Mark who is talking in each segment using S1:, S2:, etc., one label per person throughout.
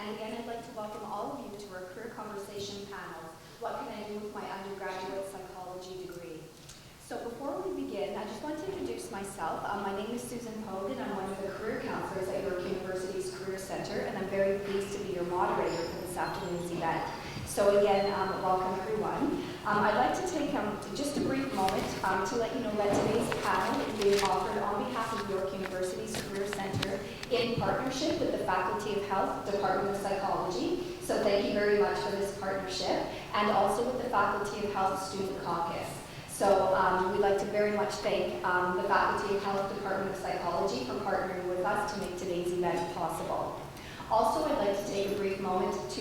S1: And again, I'd like to welcome all of you to our career conversation panel, What Can I Do with My Undergraduate Psychology Degree? So before we begin, I just want to introduce myself. My name is Susan Pogue, and I'm one of the career counselors at York University's Career Center, and I'm very pleased to be your moderator for this afternoon's event. So again, welcome everyone. I'd like to take just a brief moment to let you know that today's panel is being offered on behalf of York University's Career Center in partnership with the Faculty of Health, Department of Psychology. So thank you very much for this partnership, and also with the Faculty of Health Student Caucus. So we'd like to very much thank the Faculty of Health, Department of Psychology for partnering with us to make today's event possible. Also, I'd like to take a brief moment to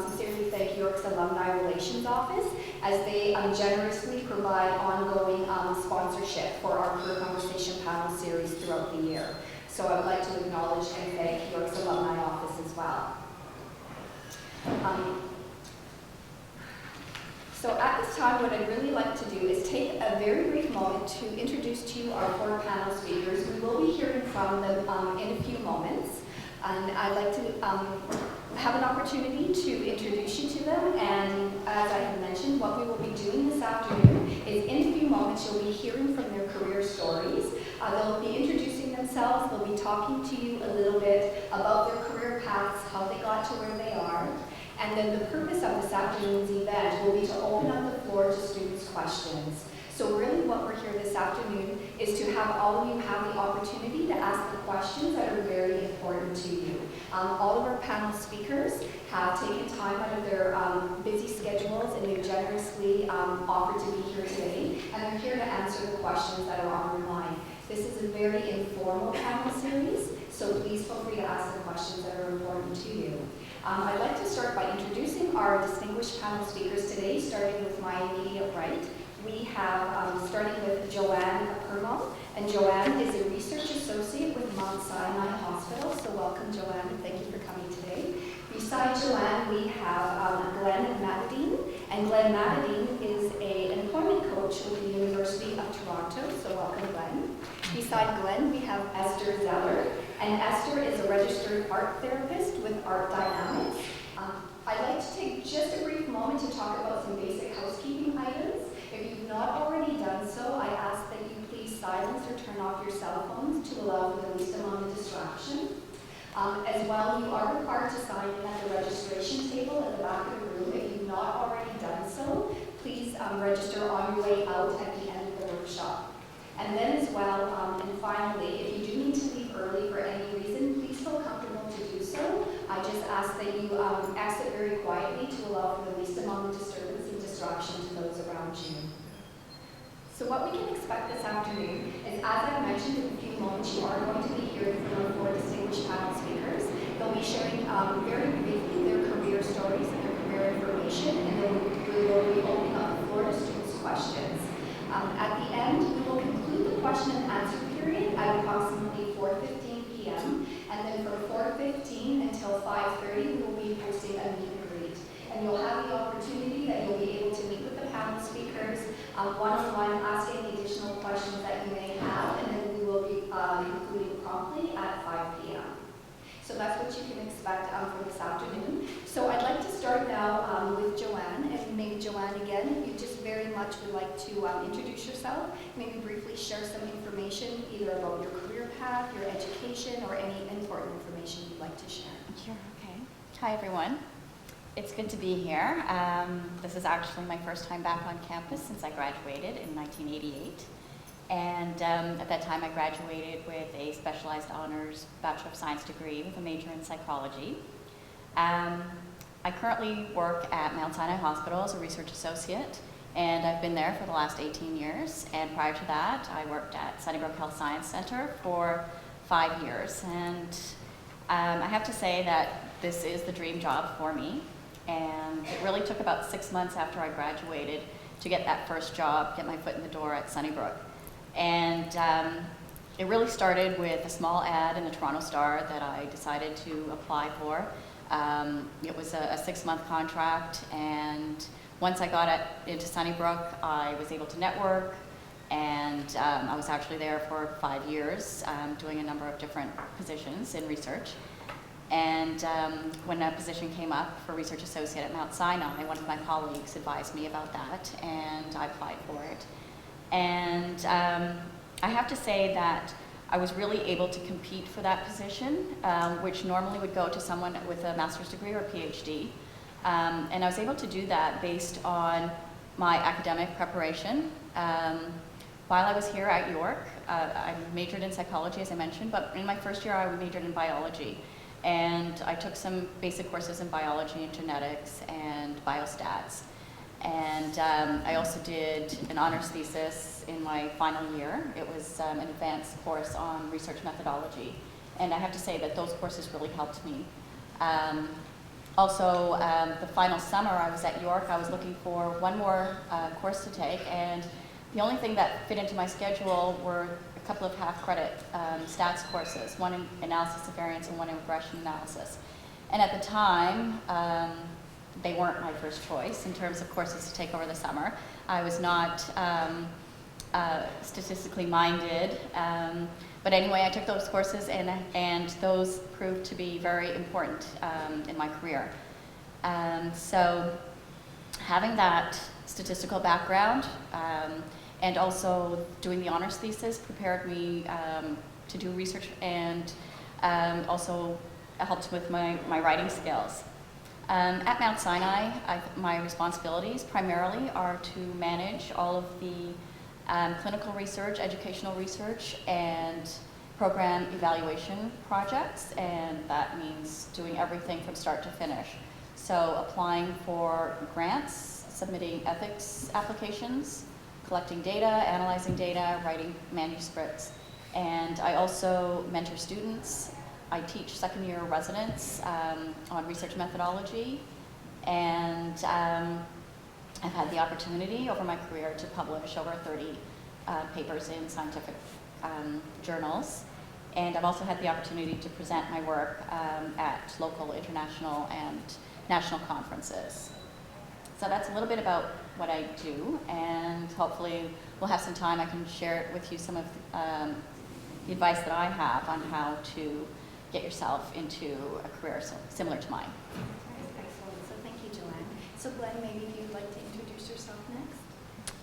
S1: sincerely thank York's Alumni Relations Office as they generously provide ongoing sponsorship for our Career Conversation panel series throughout the year. So I would like to acknowledge and thank York's Alumni Office as well. So at this time, what I'd really like to do is take a very brief moment to introduce to you our four panel speakers. We will be hearing from them in a few moments. And I'd like to have an opportunity to introduce you to them. And as I have mentioned, what we will be doing this afternoon is in a few moments, you'll be hearing from their career stories. They'll be introducing themselves. They'll be talking to you a little bit about their career paths, how they got to where they are. And then the purpose of this afternoon's event will be to open up the floor to students' questions. So really what we're here this afternoon is to have all of you have the opportunity to ask the questions that are very important to you. All of our panel speakers have taken time out of their busy schedules, and they've generously offered to be here today, and they're here to answer the questions that are on your mind. This is a very informal panel series, so please feel free to ask the questions that are important to you. I'd like to start by introducing our distinguished panel speakers today, starting with my immediate right. We have, starting with Joanne Permaul, and Joanne is a research associate with Mount Sinai Hospital, so welcome Joanne, and thank you for coming today. Beside Joanne, we have Glen and Matadeen, and Glen Matadeen is an employment coach with the University of Toronto, so welcome Glen. Beside Glen, we have Esther Zeller, and Esther is a registered art therapist with Art Dynamics. I'd like to take just a brief moment to talk about some basic housekeeping items. If you've not already done so, I ask that you please silence or turn off your cell phones to allow for the least amount of distraction. As well, you are required to sign in at the registration table at the back of the room. If you've not already done so, please register on your way out at the end of the workshop. And then as well, and finally, if you do need to leave early for any reason, please feel comfortable to do so. I just ask that you exit very quietly to allow for the least amount of disturbance and distraction to those around you. So what we can expect this afternoon is, as I mentioned in a few moments, you are going to be hearing from our four distinguished panel speakers. They'll be sharing very briefly their career stories and their career information, and then we will be opening up the floor to students' questions. At the end, we will conclude the question and answer period at approximately 4:15 p.m. And then from 4:15 until 5:30, we will be hosting a meet and greet. And you'll have the opportunity that you'll be able to meet with the panel speakers one-on-one, ask any additional questions that you may have, and then we will be concluding promptly at 5 p.m. So that's what you can expect for this afternoon. So I'd like to start now with Joanne, and maybe Joanne again, if you just very much would like to introduce yourself, maybe briefly share some information either about your career path, your education, or any important information you'd like to share.
S2: Sure, okay. Hi everyone. It's good to be here. This is actually my first time back on campus since I graduated in 1988. And at that time I graduated with a specialized honors Bachelor of Science degree with a major in psychology. I currently work at Mount Sinai Hospital as a research associate, and I've been there for the last 18 years. And prior to that, I worked at Sunnybrook Health Science Center for 5 years. And I have to say that this is the dream job for me. And it really took about 6 months after I graduated to get that first job, get my foot in the door at Sunnybrook. And it really started with a small ad in the Toronto Star that I decided to apply for. It was a 6-month contract, and once I got into Sunnybrook, I was able to network, and I was actually there for 5 years doing a number of different positions in research. And when a position came up for research associate at Mount Sinai, one of my colleagues advised me about that, and I applied for it. And I have to say that I was really able to compete for that position, which normally would go to someone with a master's degree or a PhD. And I was able to do that based on my academic preparation. While I was here at York, I majored in psychology, as I mentioned, but in my first year I majored in biology. And I took some basic courses in biology and genetics and biostats. And I also did an honors thesis in my final year. It was an advanced course on research methodology. And I have to say that those courses really helped me. Also, the final summer I was at York, I was looking for one more course to take, and the only thing that fit into my schedule were a couple of half-credit stats courses, one in analysis of variance and one in regression analysis. And at the time, they weren't my first choice in terms of courses to take over the summer. I was not statistically minded, but anyway, I took those courses, and those proved to be very important in my career. So having that statistical background and also doing the honors thesis prepared me to do research, and also helped with my writing skills. At Mount Sinai, my responsibilities primarily are to manage all of the clinical research, educational research, and program evaluation projects, and that means doing everything from start to finish. So applying for grants, submitting ethics applications, collecting data, analyzing data, writing manuscripts. And I also mentor students. I teach second-year residents on research methodology, and I've had the opportunity over my career to publish over 30 papers in scientific journals. And I've also had the opportunity to present my work at local, international, and national conferences. So that's a little bit about what I do, and hopefully we'll have some time I can share with you some of the advice that I have on how to get yourself into a career similar to mine.
S1: Excellent. So thank you, Joanne. So Glen, maybe if you'd like to introduce yourself next.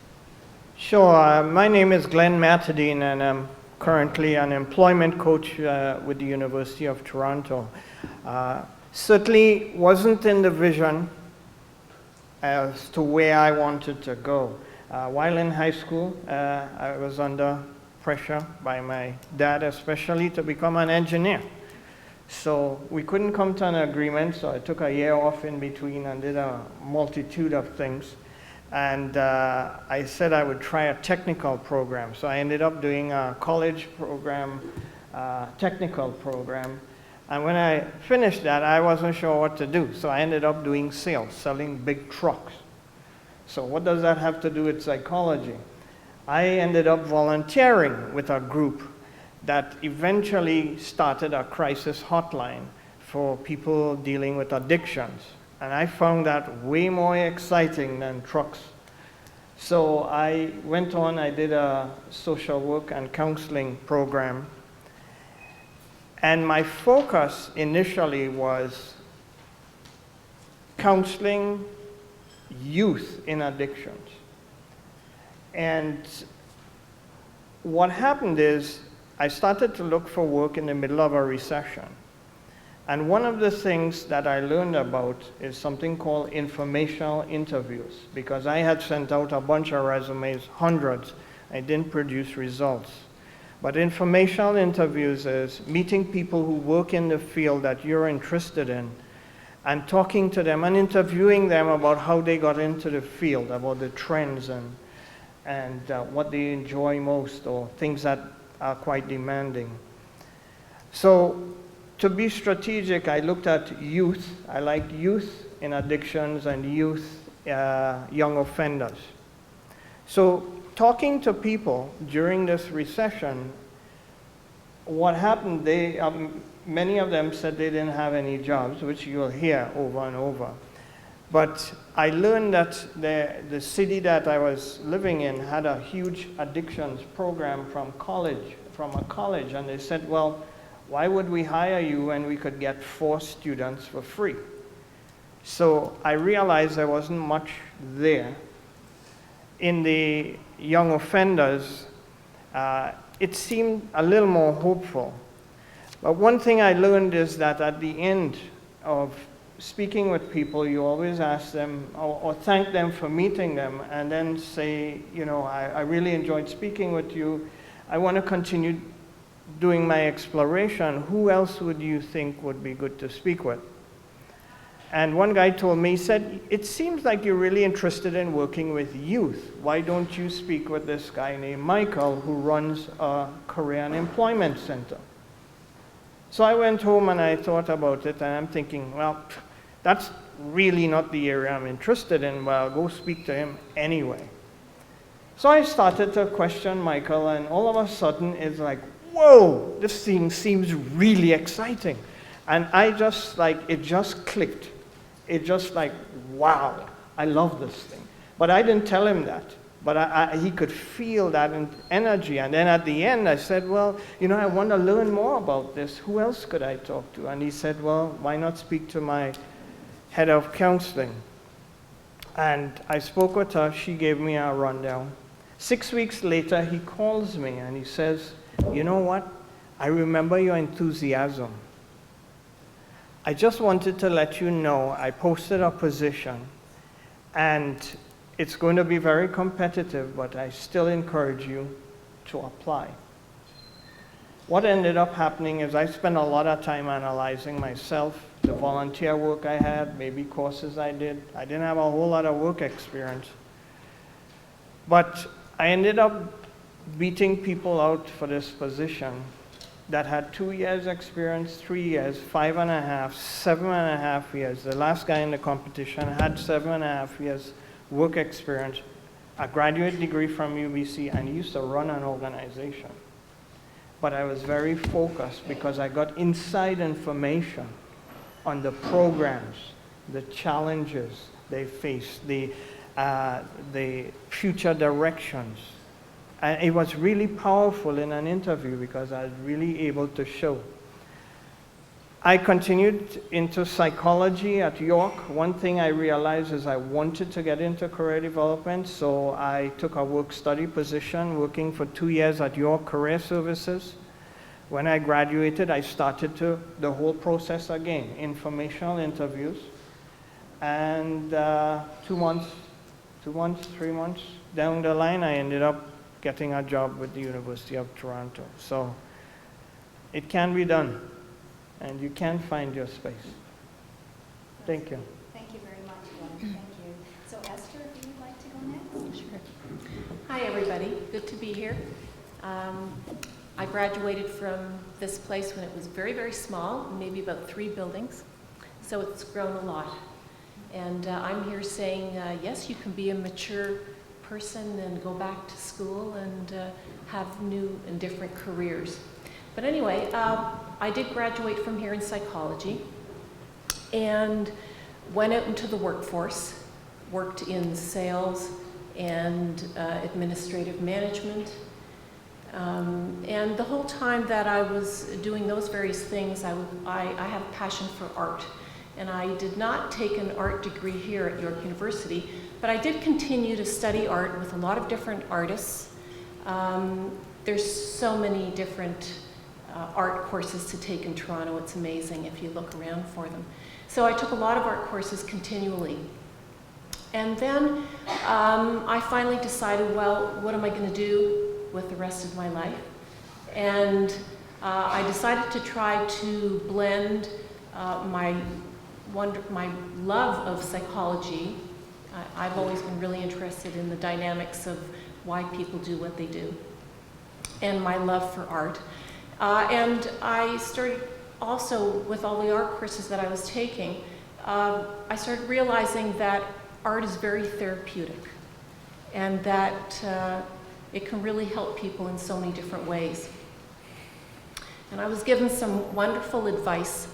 S3: Sure. My name is Glen Matadeen, and I'm currently an employment coach with the University of Toronto. Certainly wasn't in the vision as to where I wanted to go. While in high school, I was under pressure by my dad especially to become an engineer. So we couldn't come to an agreement, so I took a year off in between and did a multitude of things. And I said I would try a technical program. So I ended up doing a college program, technical program. And when I finished that, I wasn't sure what to do. So I ended up doing sales, selling big trucks. So what does that have to do with psychology? I ended up volunteering with a group that eventually started a crisis hotline for people dealing with addictions. And I found that way more exciting than trucks. So I went on, I did a social work and counseling program. And my focus initially was counseling youth in addictions. And what happened is I started to look for work in the middle of a recession. And one of the things that I learned about is something called informational interviews, because I had sent out a bunch of resumes, hundreds. I didn't produce results. But informational interviews is meeting people who work in the field that you're interested in and talking to them and interviewing them about how they got into the field, about the trends and what they enjoy most, or things that are quite demanding. So to be strategic, I looked at youth. I liked youth in addictions and youth young offenders. So talking to people during this recession, what happened, many of them said they didn't have any jobs, which you'll hear over and over. But I learned that the city that I was living in had a huge addictions program from a college, and they said, well, Why would we hire you when we could get 4 students for free? So I realized there wasn't much there. In the young offenders, it seemed a little more hopeful. But one thing I learned is that at the end of speaking with people, you always ask them or thank them for meeting them, and then say, you know, I really enjoyed speaking with you. I want to continue doing my exploration. Who else would you think would be good to speak with? And one guy told me, he said, it seems like you're really interested in working with youth. Why don't you speak with this guy named Michael who runs a career and employment center? So I went home and I thought about it, and I'm thinking, well, that's really not the area I'm interested in, but I'll go speak to him anyway. So I started to question Michael, and all of a sudden it's like, whoa, this thing seems really exciting. And I just it just clicked. It just wow, I love this thing. But I didn't tell him that. But he could feel that energy. And then at the end, I said, well, you know, I want to learn more about this. Who else could I talk to? And he said, well, why not speak to my head of counseling? And I spoke with her. She gave me a rundown. 6 weeks later, he calls me and he says, you know what? I remember your enthusiasm. I just wanted to let you know I posted a position, and it's going to be very competitive, but I still encourage you to apply. What ended up happening is I spent a lot of time analyzing myself, the volunteer work I had, maybe courses I did. I didn't have a whole lot of work experience. But I ended up beating people out for this position that had 2 years experience, 3 years, 5.5, 7.5 years. The last guy in the competition had 7.5 years work experience, a graduate degree from UBC, and he used to run an organization. But I was very focused because I got inside information on the programs, the challenges they face, the future directions. And it was really powerful in an interview because I was really able to show. I continued into psychology at York. One thing I realized is I wanted to get into career development, so I took a work-study position working for 2 years at York Career Services. When I graduated, I started the whole process again, informational interviews. And 2 months, 3 months down the line, I ended up getting a job with the University of Toronto. So it can be done, and you can find your space. Thank you.
S1: Thank you very much, Glen. Thank you. So Esther, if you'd like to go next?
S4: Sure. Hi, everybody. Good to be here. I graduated from this place when it was very, very small, maybe about 3 buildings. So it's grown a lot. And I'm here saying, yes, you can be a mature person and go back to school and have new and different careers. But anyway, I did graduate from here in psychology and went out into the workforce, worked in sales and administrative management. And the whole time that I was doing those various things, I have a passion for art. And I did not take an art degree here at York University, but I did continue to study art with a lot of different artists. There's so many different art courses to take in Toronto. It's amazing if you look around for them. So I took a lot of art courses continually. And then I finally decided, well, what am I going to do with the rest of my life? And I decided to try to blend my love of psychology. I've always been really interested in the dynamics of why people do what they do, and my love for art. And I started also, with all the art courses that I was taking, I started realizing that art is very therapeutic, and that it can really help people in so many different ways. And I was given some wonderful advice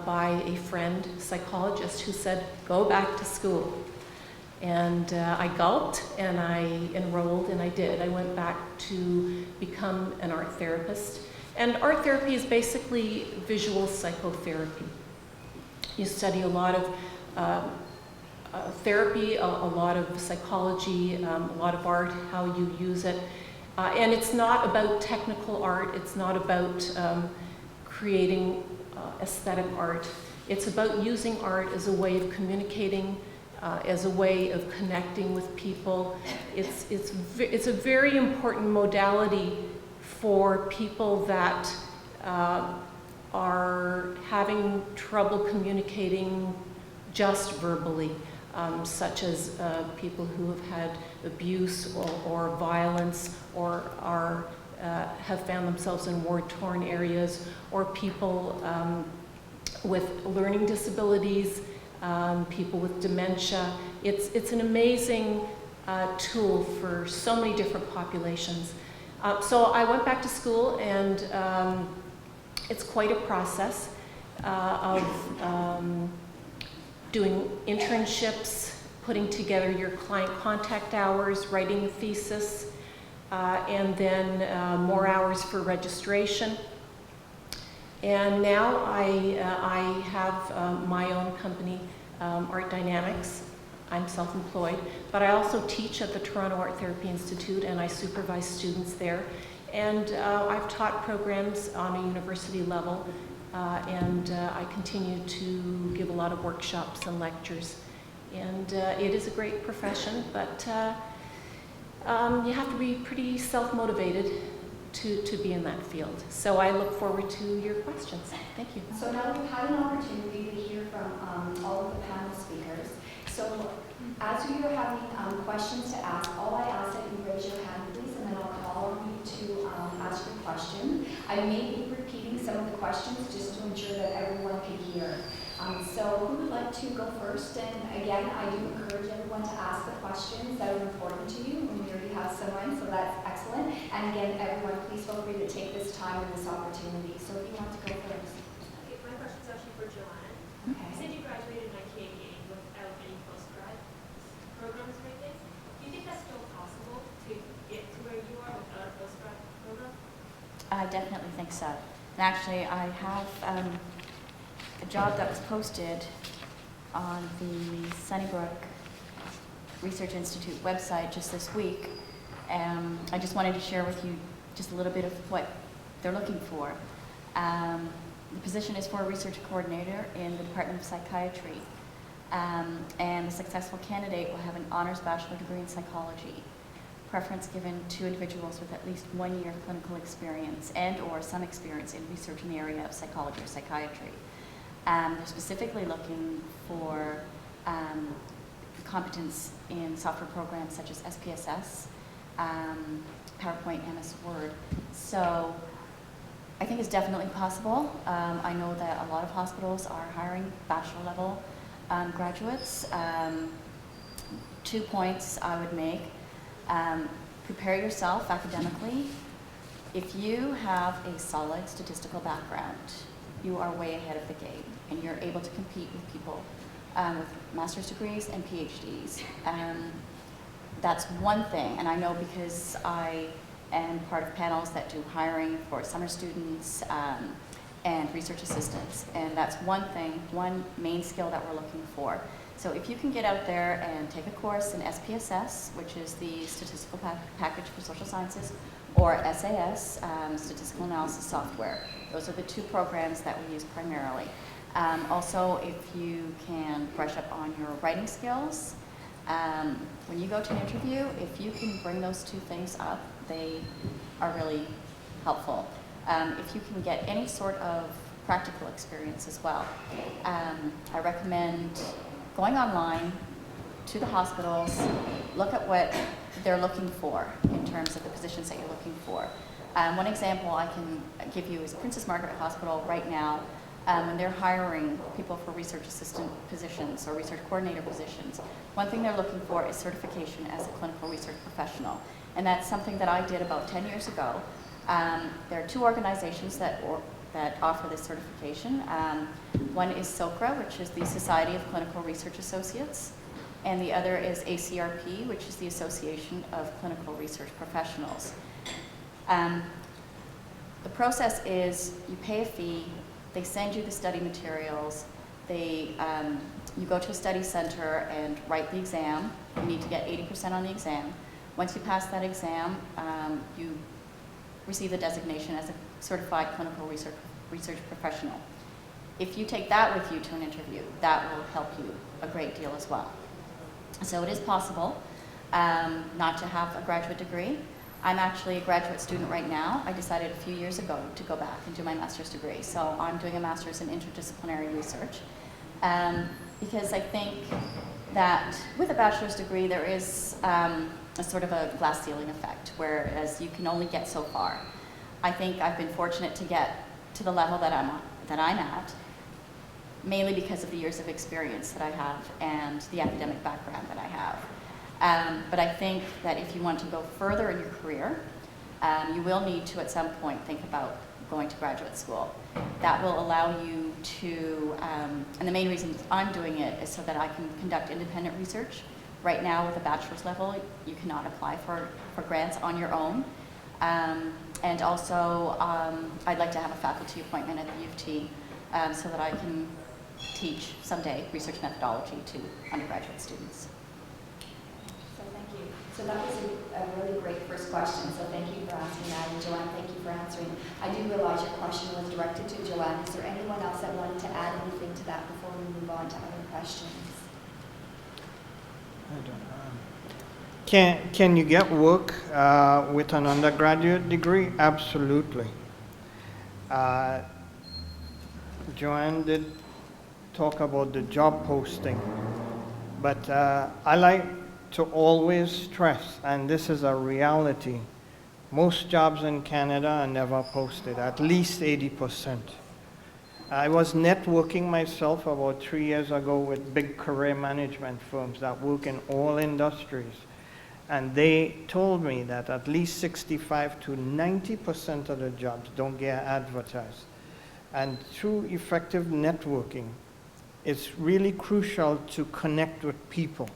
S4: by a friend, psychologist, who said, go back to school. And I gulped and I enrolled, and I did. I went back to become an art therapist. And art therapy is basically visual psychotherapy. You study a lot of therapy, a lot of psychology, a lot of art, how you use it. And it's not about technical art, it's not about creating aesthetic art. It's about using art as a way of communicating, as a way of connecting with people. It's a very important modality for people that are having trouble communicating just verbally, such as people who have had abuse or violence, or have found themselves in war-torn areas, or people with learning disabilities, people with dementia. It's an amazing tool for so many different populations. So I went back to school, and it's quite a process of doing internships, putting together your client contact hours, writing a thesis, and then more hours for registration. And now I have my own company, Art Dynamics. I'm self-employed, but I also teach at the Toronto Art Therapy Institute, and I supervise students there. And I've taught programs on a university level, and I continue to give a lot of workshops and lectures. And it is a great profession, but you have to be pretty self-motivated to be in that field. So I look forward to your questions. Thank you.
S1: So now we've had an opportunity to hear from all of the panel speakers. So as you are having questions to ask, all I ask that you raise your hand, please, and then I'll call on you to ask your question. I may be repeating some of the questions just to ensure that everyone can hear. So who would like to go first? And again, I do encourage everyone to ask the questions that are important to you, and we already have someone, so that's excellent. And again, everyone, please feel free to take this time and this opportunity. So if you want to go first.
S5: Okay, my question's actually for Joanne.
S1: Okay.
S5: You said you graduated in 1988 without any postgrad programs or anything. Do you think that's still possible to get to where you are without a postgrad program?
S2: I definitely think so. And actually, I have a job that was posted on the Sunnybrook Research Institute website just this week. I just wanted to share with you just a little bit of what they're looking for. The position is for a research coordinator in the Department of Psychiatry. And the successful candidate will have an honors bachelor degree in psychology. Preference given to individuals with at least 1 year clinical experience and or some experience in research in the area of psychology or psychiatry. They're specifically looking for competence in software programs such as SPSS, PowerPoint, MS Word. So I think it's definitely possible. I know that a lot of hospitals are hiring bachelor level graduates. 2 points I would make. Prepare yourself academically. If you have a solid statistical background, you are way ahead of the game, and you're able to compete with people with master's degrees and PhDs. That's one thing, and I know because I am part of panels that do hiring for summer students and research assistants, and that's one thing, one main skill that we're looking for. So if you can get out there and take a course in SPSS, which is the Statistical Package for Social Sciences, or SAS, Statistical Analysis Software. Those are the two programs that we use primarily. Also, if you can brush up on your writing skills, when you go to an interview, if you can bring those two things up, they are really helpful. If you can get any sort of practical experience as well, I recommend going online to the hospitals, look at what they're looking for in terms of the positions that you're looking for. One example I can give you is Princess Margaret Hospital right now. When they're hiring people for research assistant positions or research coordinator positions, one thing they're looking for is certification as a clinical research professional. And that's something that I did about 10 years ago. There are two organizations that offer this certification. One is SOCRA, which is the Society of Clinical Research Associates, and the other is ACRP, which is the Association of Clinical Research Professionals. The process is you pay a fee, they send you the study materials, you go to a study center and write the exam. You need to get 80% on the exam. Once you pass that exam, you receive the designation as a certified clinical research professional. If you take that with you to an interview, that will help you a great deal as well. So it is possible not to have a graduate degree. I'm actually a graduate student right now. I decided a few years ago to go back and do my master's degree. So I'm doing a master's in interdisciplinary research because I think that with a bachelor's degree there is a sort of a glass ceiling effect, whereas you can only get so far. I think I've been fortunate to get to the level that I'm at, mainly because of the years of experience that I have and the academic background that I have. But I think that if you want to go further in your career, you will need to at some point think about going to graduate school. That will allow you to, and the main reason I'm doing it is so that I can conduct independent research. Right now with a bachelor's level, you cannot apply for grants on your own. And also, I'd like to have a faculty appointment at the U of T so that I can teach someday research methodology to undergraduate students.
S1: So thank you. So that was a really great first question, so thank you for asking that, and Joanne, thank you for answering. I do realize your question was directed to Joanne. Is there anyone else that wanted to add anything to that before we move on to other questions?
S3: I don't know. Can you get work with an undergraduate degree? Absolutely. Joanne did talk about the job posting, but I like to always stress, and this is a reality, most jobs in Canada are never posted, at least 80%. I was networking myself about 3 years ago with big career management firms that work in all industries. And they told me that at least 65 to 90% of the jobs don't get advertised. And through effective networking, it's really crucial to connect with people.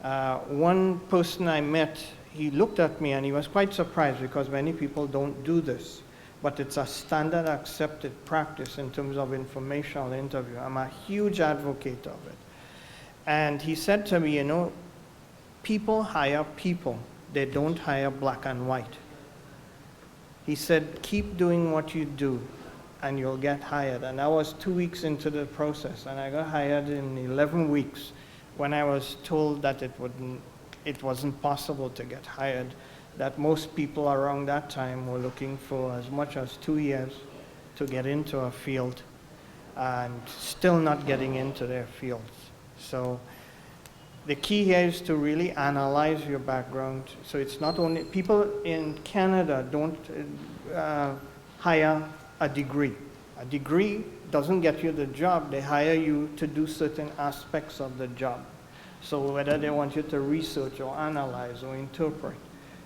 S3: One person I met, he looked at me and he was quite surprised because many people don't do this. But it's a standard accepted practice in terms of informational interview. I'm a huge advocate of it. And he said to me, you know, people hire people. They don't hire black and white. He said, keep doing what you do and you'll get hired. And I was 2 weeks into the process and I got hired in 11 weeks when I was told that it wasn't possible to get hired, that most people around that time were looking for as much as 2 years to get into a field and still not getting into their fields. So the key here is to really analyze your background. So it's not only, people in Canada don't hire a degree. A degree doesn't get you the job. They hire you to do certain aspects of the job. So whether they want you to research or analyze or interpret.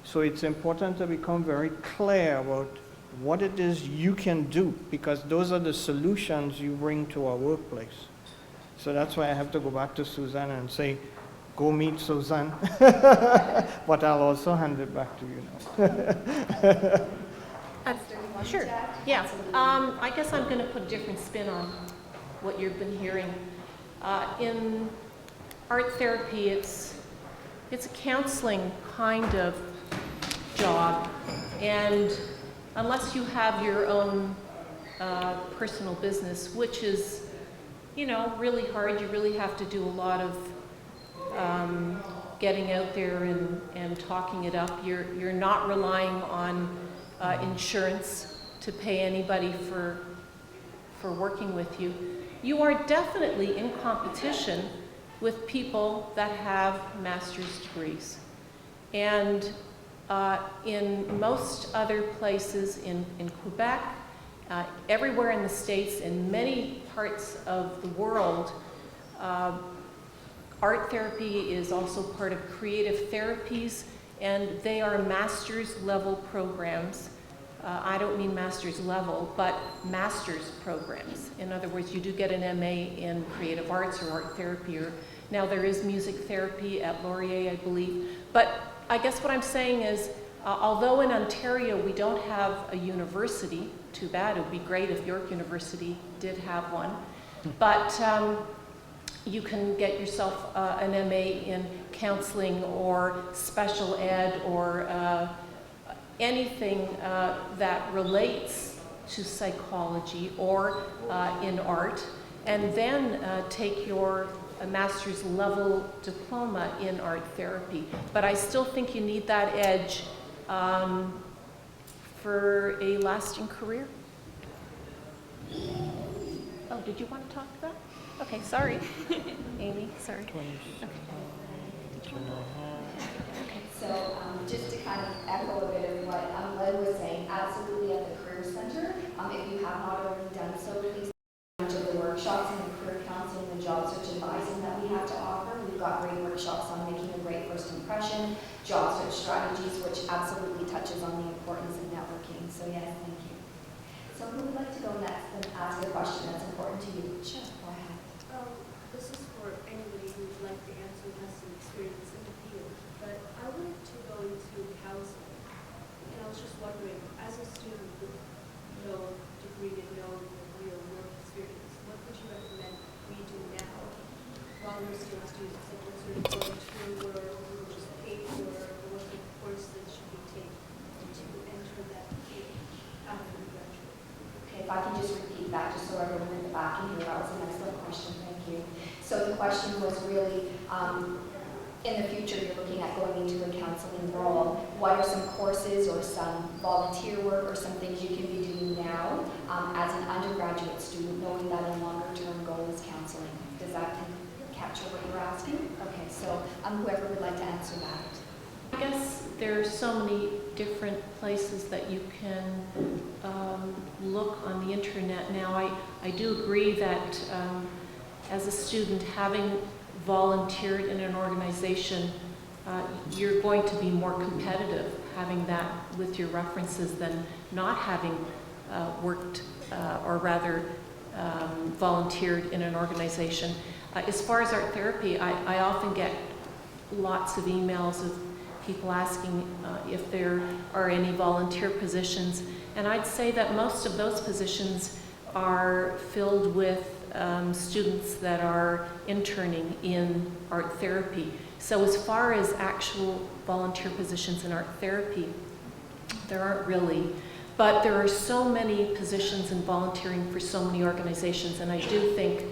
S3: So it's important to become very clear about what it is you can do, because those are the solutions you bring to our workplace. So that's why I have to go back to Suzanne and say, go meet Suzanne. But I'll also hand it back to you now.
S1: Esther, you want
S4: Sure.
S1: to add?
S4: Yeah.
S1: Absolutely.
S4: I guess I'm going to put a different spin on what you've been hearing. In art therapy, it's a counseling kind of job, and unless you have your own personal business, which is, you know, really hard, you really have to do a lot of getting out there and talking it up. You're not relying on insurance to pay anybody for working with you. You are definitely in competition with people that have master's degrees. And in most other places in Quebec, everywhere in the States, in many parts of the world, art therapy is also part of creative therapies, and they are master's level programs. I don't mean master's level, but master's programs. In other words, you do get an MA in creative arts or art therapy, or now there is music therapy at Laurier, I believe. But I guess what I'm saying is Although in Ontario we don't have a university, too bad, it would be great if York University did have one, but you can get yourself an MA in counseling or special ed or anything that relates to psychology or in art, and then take your master's level diploma in art therapy. But I still think you need that edge for a lasting career. Oh, did you want to talk to that? Okay, sorry. Amy, sorry.
S1: So just to kind of echo a bit of what Glen was saying, absolutely at the Career Center, if you have not already done so, please take advantage of the workshops and the career counseling and job search advising that we have to offer. We've got great workshops on making a great first impression, job search strategies, which absolutely touches on the importance of networking. So yes, thank you. So who would like to go next and ask a question that's important to you? Sure, go ahead.
S5: This is for anybody who would like to answer who has some experience in the field, but I wanted to go into counseling, and I was just wondering, as a student with no degree and no real work experience, what would you recommend we do now while we're still students? Like, what sort of going to, or we will just pay for, or what sort of course that should we take to enter that field after we graduate?
S1: Okay, if I can just repeat that, just so everyone in the back can hear, that was an excellent question, thank you. So the question was really, in the future you're looking at going into a counseling role, what are some courses or some volunteer work or some things you can be doing now as an undergraduate student, knowing that a longer term goal is counseling? Does that capture what you're asking? Okay, so whoever would like to answer that.
S4: I guess there are so many different places that you can look on the internet now. I do agree that as a student, having volunteered in an organization, you're going to be more competitive having that with your references than not having worked or rather volunteered in an organization. As far as art therapy, I often get lots of emails of people asking if there are any volunteer positions, and I'd say that most of those positions are filled with students that are interning in art therapy. So as far as actual volunteer positions in art therapy, there aren't really, but there are so many positions in volunteering for so many organizations, and I do think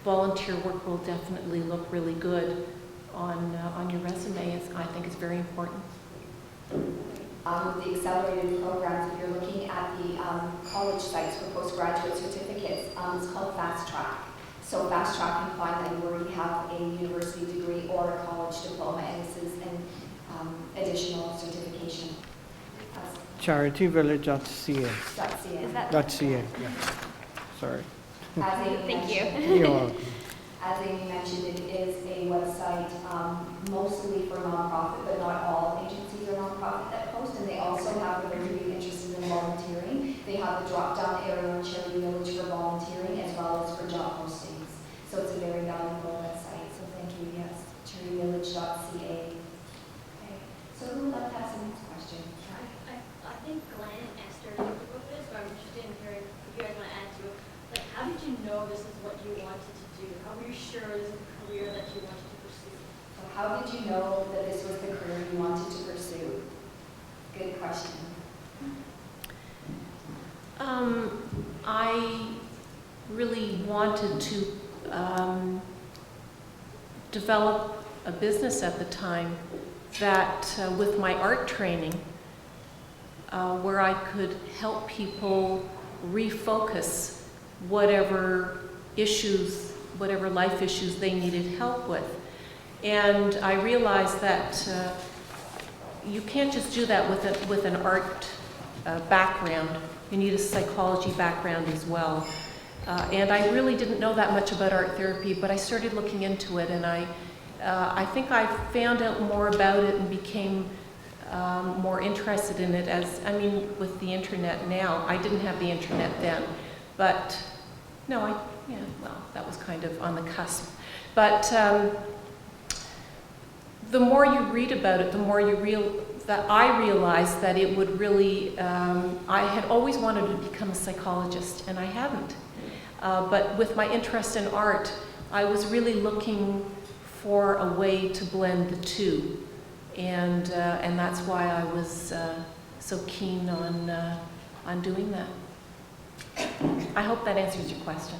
S4: volunteer work will definitely look really good on your resume. I think it's very important.
S1: With the accelerated programs, if you're looking at the college sites for postgraduate certificates, it's called Fast Track. So Fast Track can find that you already have a university degree or a college diploma, and this is an additional certification.
S3: Charityvillage.ca.
S1: Is
S3: that .ca, yeah. Sorry.
S2: Thank you.
S3: You're welcome.
S1: As Amy mentioned, it is a website mostly for nonprofit, but not all agencies are nonprofit that post, and they also have, if you're really interested in volunteering, they have a drop-down area on Charity Village for volunteering as well as for job postings. So it's a very valuable website, so thank you, yes, charityvillage.ca. Okay, so who would like to ask the next question?
S5: I think Glen and Esther talked about this, but I'm interested in hearing if you guys want to add to it. Like, how did you know this is what you wanted to do? How were you sure this is the career that you wanted to pursue?
S1: So how did you know that this was the career you wanted to pursue? Good question.
S4: I really wanted to develop a business at the time that with my art training, where I could help people refocus whatever issues, whatever life issues they needed help with. And I realized that you can't just do that with an art background. You need a psychology background as well. And I really didn't know that much about art therapy, but I started looking into it, and I think I found out more about it and became more interested in it with the internet now. I didn't have the internet then, but no, that was kind of on the cusp. But the more you read about it, the more that I realized that it would really, I had always wanted to become a psychologist, and I hadn't. But with my interest in art, I was really looking for a way to blend the two. And that's why I was so keen on doing that. I hope that answers your question.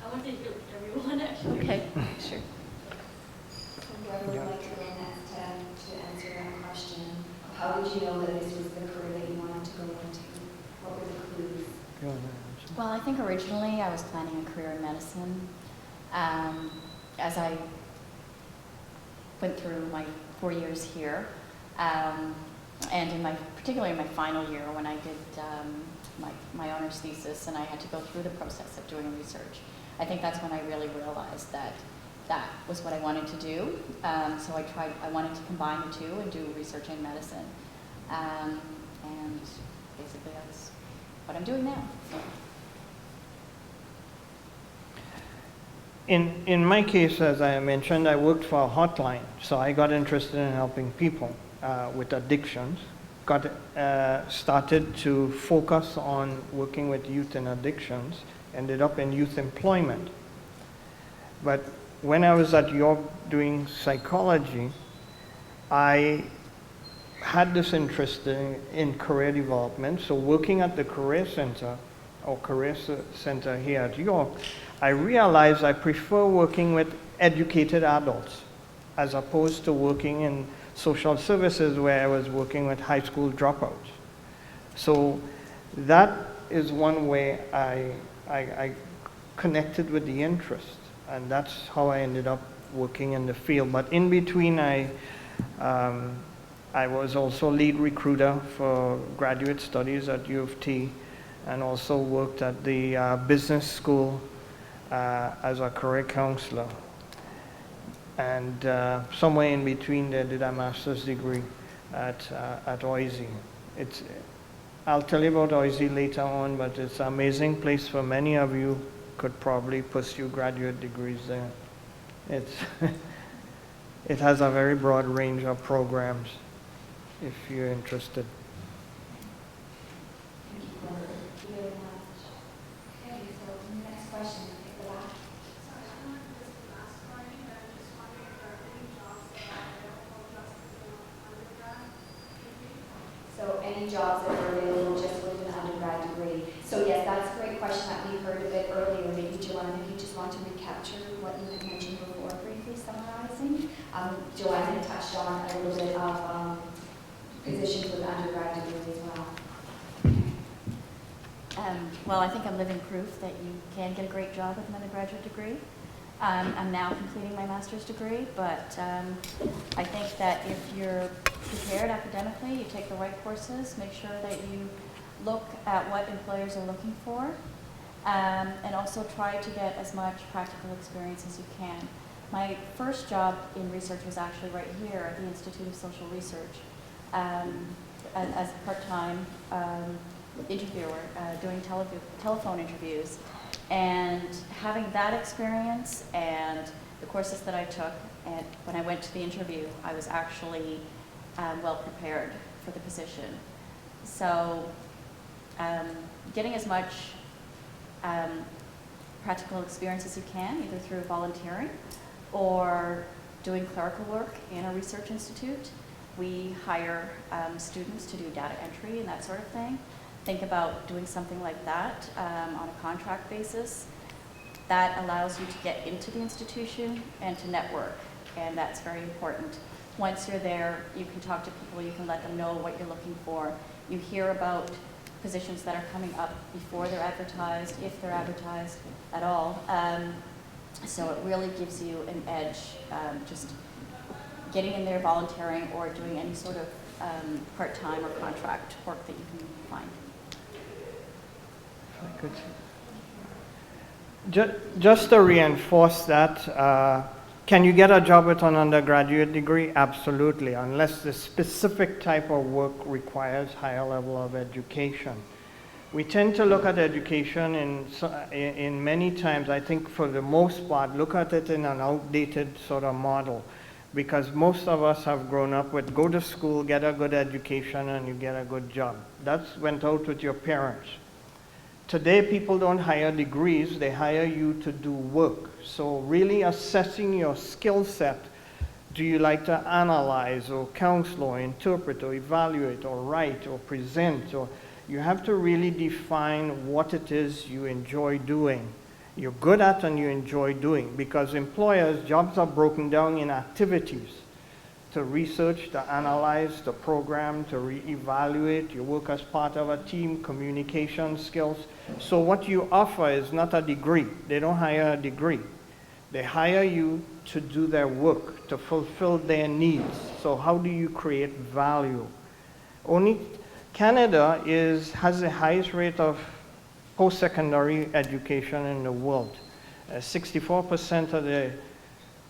S5: I want to hear everyone actually.
S4: Okay, sure.
S1: Whoever would like to go next to answer that question. How did you know that this was the career that you wanted to go into? What were the clues?
S3: Go on, Nancy.
S2: Well, I think originally I was planning a career in medicine. As I went through my 4 years here, and particularly in my final year when I did my honors thesis and I had to go through the process of doing research, I think that's when I really realized that was what I wanted to do. So I wanted to combine the two and do research in medicine. And basically that's what I'm doing now.
S3: In my case, as I mentioned, I worked for a hotline, so I got interested in helping people with addictions. Started to focus on working with youth and addictions, ended up in youth employment. But when I was at York doing psychology, I had this interest in career development, so working at the career center here at York, I realized I prefer working with educated adults as opposed to working in social services where I was working with high school dropouts. So that is one way I connected with the interest, and that's how I ended up working in the field. But in between, I was also lead recruiter for graduate studies at U of T, and also worked at the business school as a career counselor. And somewhere in between there did a master's degree at OISE. I'll tell you about OISE later on, but it's an amazing place for many of you could probably pursue graduate degrees there. It has a very broad range of programs if you're interested.
S1: Thank you very much. Okay, so next question. Take the last.
S5: Sorry, I'm not just the last one, but I'm just wondering if there are any jobs that are available just within undergrad degree?
S1: So any jobs that are available just with an undergrad degree. So yes, that's a great question that we heard a bit earlier. Maybe Joanne, if you just want to recapture what you had mentioned before, briefly summarizing. Joanne had touched on a little bit of positions with undergrad degree as well.
S2: Well, I think I'm living proof that you can get a great job with an undergraduate degree. I'm now completing my master's degree, but I think that if you're prepared academically, you take the right courses, make sure that you look at what employers are looking for, and also try to get as much practical experience as you can. My first job in research was actually right here at the Institute of Social Research as a part-time interviewer, doing telephone interviews. And having that experience and the courses that I took, and when I went to the interview, I was actually well prepared for the position. So getting as much practical experience as you can, either through volunteering or doing clerical work in a research institute. We hire students to do data entry and that sort of thing. Think about doing something like that on a contract basis. That allows you to get into the institution and to network, and that's very important. Once you're there, you can talk to people, you can let them know what you're looking for. You hear about positions that are coming up before they're advertised, if they're advertised at all. So it really gives you an edge, just getting in there, volunteering, or doing any sort of part-time or contract work that you can find.
S3: Just to reinforce that, can you get a job with an undergraduate degree? Absolutely, unless the specific type of work requires higher level of education. We tend to look at education in many times, I think for the most part, look at it in an outdated sort of model. because most of us have grown up with go to school, get a good education, and you get a good job. That went out with your parents. Today, people don't hire degrees, they hire you to do work. So really assessing your skill set. Do you like to analyze or counsel or interpret or evaluate or write or present? Or you have to really define what it is you enjoy doing. You're good at and you enjoy doing, because employers, jobs are broken down in activities: to research, to analyze, to program, to re-evaluate. You work as part of a team, communication skills. So what you offer is not a degree. They don't hire a degree. They hire you to do their work, to fulfill their needs. So how do you create value? Only Canada has the highest rate of post-secondary education in the world. 64% of the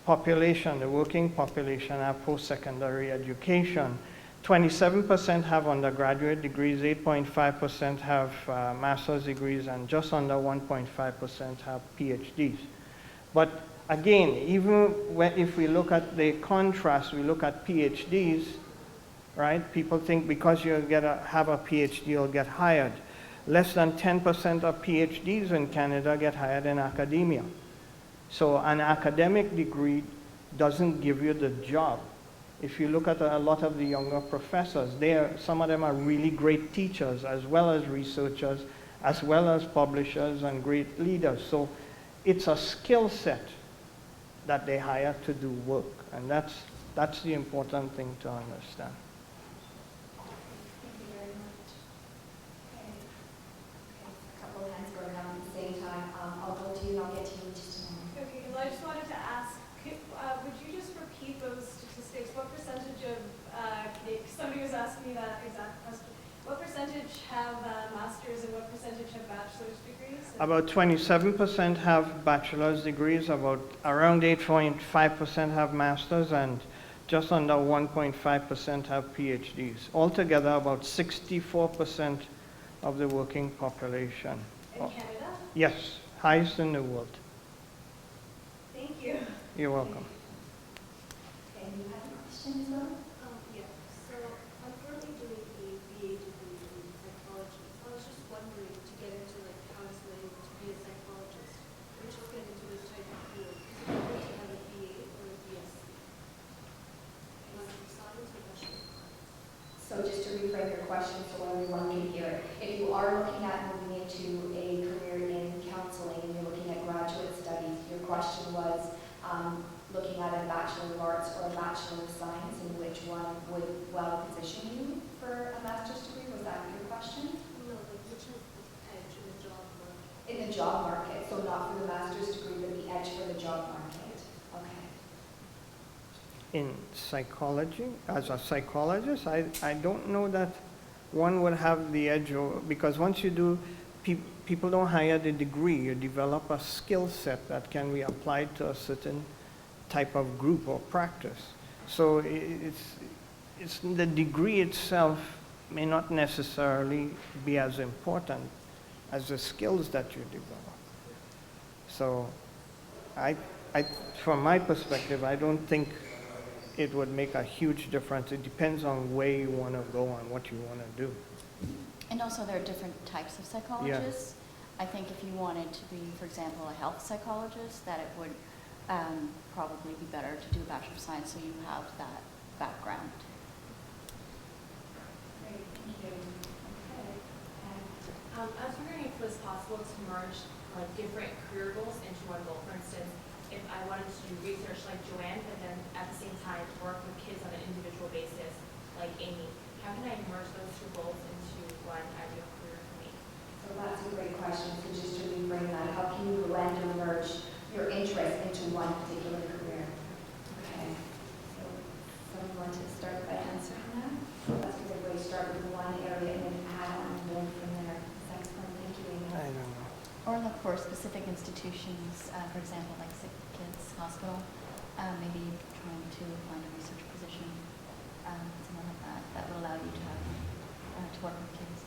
S3: population, the working population, have post-secondary education. 27% have undergraduate degrees, 8.5% have master's degrees, and just under 1.5% have PhDs. But again, even if we look at the contrast, we look at PhDs, right? People think because you have a PhD, you'll get hired. Less than 10% of PhDs in Canada get hired in academia. So an academic degree doesn't give you the job. If you look at a lot of the younger professors, some of them are really great teachers, as well as researchers, as well as publishers and great leaders. So it's a skill set that they hire to do work. And that's the important thing to understand.
S1: Thank you very much. Okay. A couple of hands going up at the same time. I'll go to you and I'll get to you in just a moment.
S5: Okay, well, I just wanted to ask, would you just repeat those statistics? What percentage of, somebody was asking me that exact question. What percentage have masters and what percentage have bachelor's degrees?
S3: About 27% have bachelor's degrees, around 8.5% have masters, and just under 1.5% have PhDs. Altogether, about 64% of the working population.
S5: In Canada?
S3: Yes, highest in the world.
S5: Thank you.
S3: You're welcome.
S1: Okay, you have a question as well?
S5: Yeah, so I'm currently doing a BA degree in psychology. So I was just wondering, to get into like counseling, to be a psychologist, or just get into this type of field, is it better to have a BA or a BSc? Science or bachelor?
S1: So just to reframe your question so everyone can hear it, if you are looking at moving into a career in counseling and you're looking at graduate studies, your question was looking at a Bachelor of Arts or a Bachelor of Science, and which one would well position you for a master's degree? Was that your question?
S5: No, like which is the edge in the job market?
S1: In the job market, so not for the master's degree, but the edge for the job market. Okay.
S3: In psychology, as a psychologist, I don't know that one would have the edge, because once you do, people don't hire the degree. You develop a skill set that can be applied to a certain type of group or practice. So it's the degree itself may not necessarily be as important as the skills that you develop. So from my perspective, I don't think it would make a huge difference. It depends on where you want to go and what you want to do.
S2: And also there are different types of psychologists. I think if you wanted to be, for example, a health psychologist, that it would probably be better to do a Bachelor of Science so you have that background.
S1: Great, thank you. Okay.
S6: I was wondering if it was possible to merge like different career goals into one goal. For instance, if I wanted to do research like Joanne, but then at the same time work with kids on an individual basis like Amy, how can I merge those two goals into one ideal career for me?
S1: So that's a great question. So just to reframe that, how can you blend or merge your interest into one particular career? Okay. So someone want to start by answering that? So that's a good way to start with one area and then add on and build from there. That's excellent. Thank you, Amy.
S3: I don't know.
S2: Or look for specific institutions, for example, like Sick Kids Hospital, maybe trying to find a research position, something like that, that will allow you to have, to work with kids.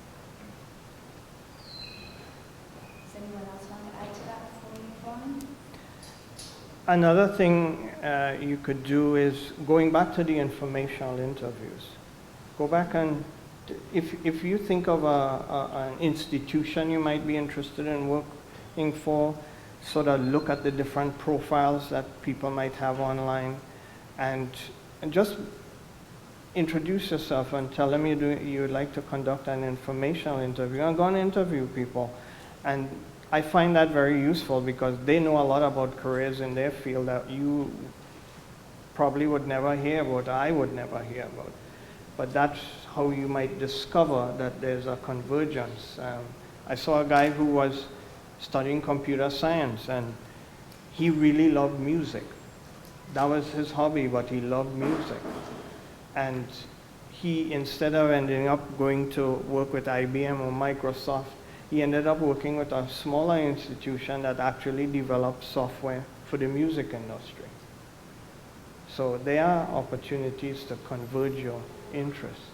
S1: Does anyone else want to add to that before we move on?
S3: Another thing you could do is going back to the informational interviews. Go back and, if you think of an institution you might be interested in working for, sort of look at the different profiles that people might have online, and just introduce yourself and tell them you would like to conduct an informational interview, and go and interview people. And I find that very useful because they know a lot about careers in their field that you probably would never hear about, I would never hear about. But that's how you might discover that there's a convergence. I saw a guy who was studying computer science, and he really loved music. That was his hobby, but he loved music. And he, instead of ending up going to work with IBM or Microsoft, he ended up working with a smaller institution that actually developed software for the music industry. So there are opportunities to converge your interests.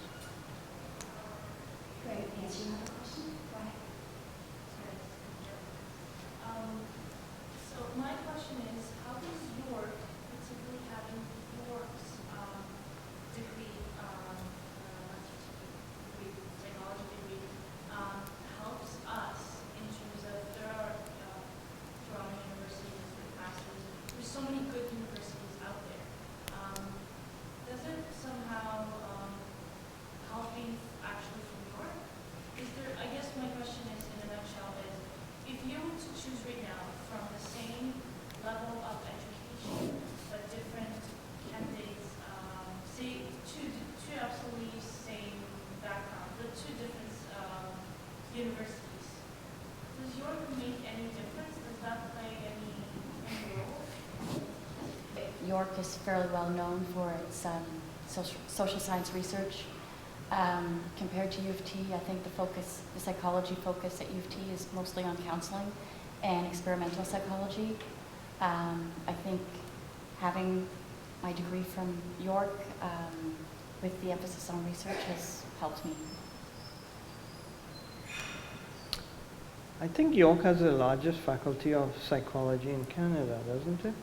S1: Great. Nancy, you have a question? Go ahead.
S5: So my question is, how does York, particularly having York's degree, psychology degree, helps us in terms of there are Toronto universities with masters. There's so many good universities out there. Does it somehow help being actually from York? Is there? I guess my question is, in a nutshell, is if you were to choose right now from the same level of education but different candidates, say two absolutely same background, but two different universities, does York make any difference? Does that play any role?
S2: York is fairly well known for its social science research. Compared to U of T, I think the psychology focus at U of T is mostly on counselling and experimental psychology. I think having my degree from York with the emphasis on research has helped me.
S3: I think York has the largest faculty of psychology in Canada, doesn't it?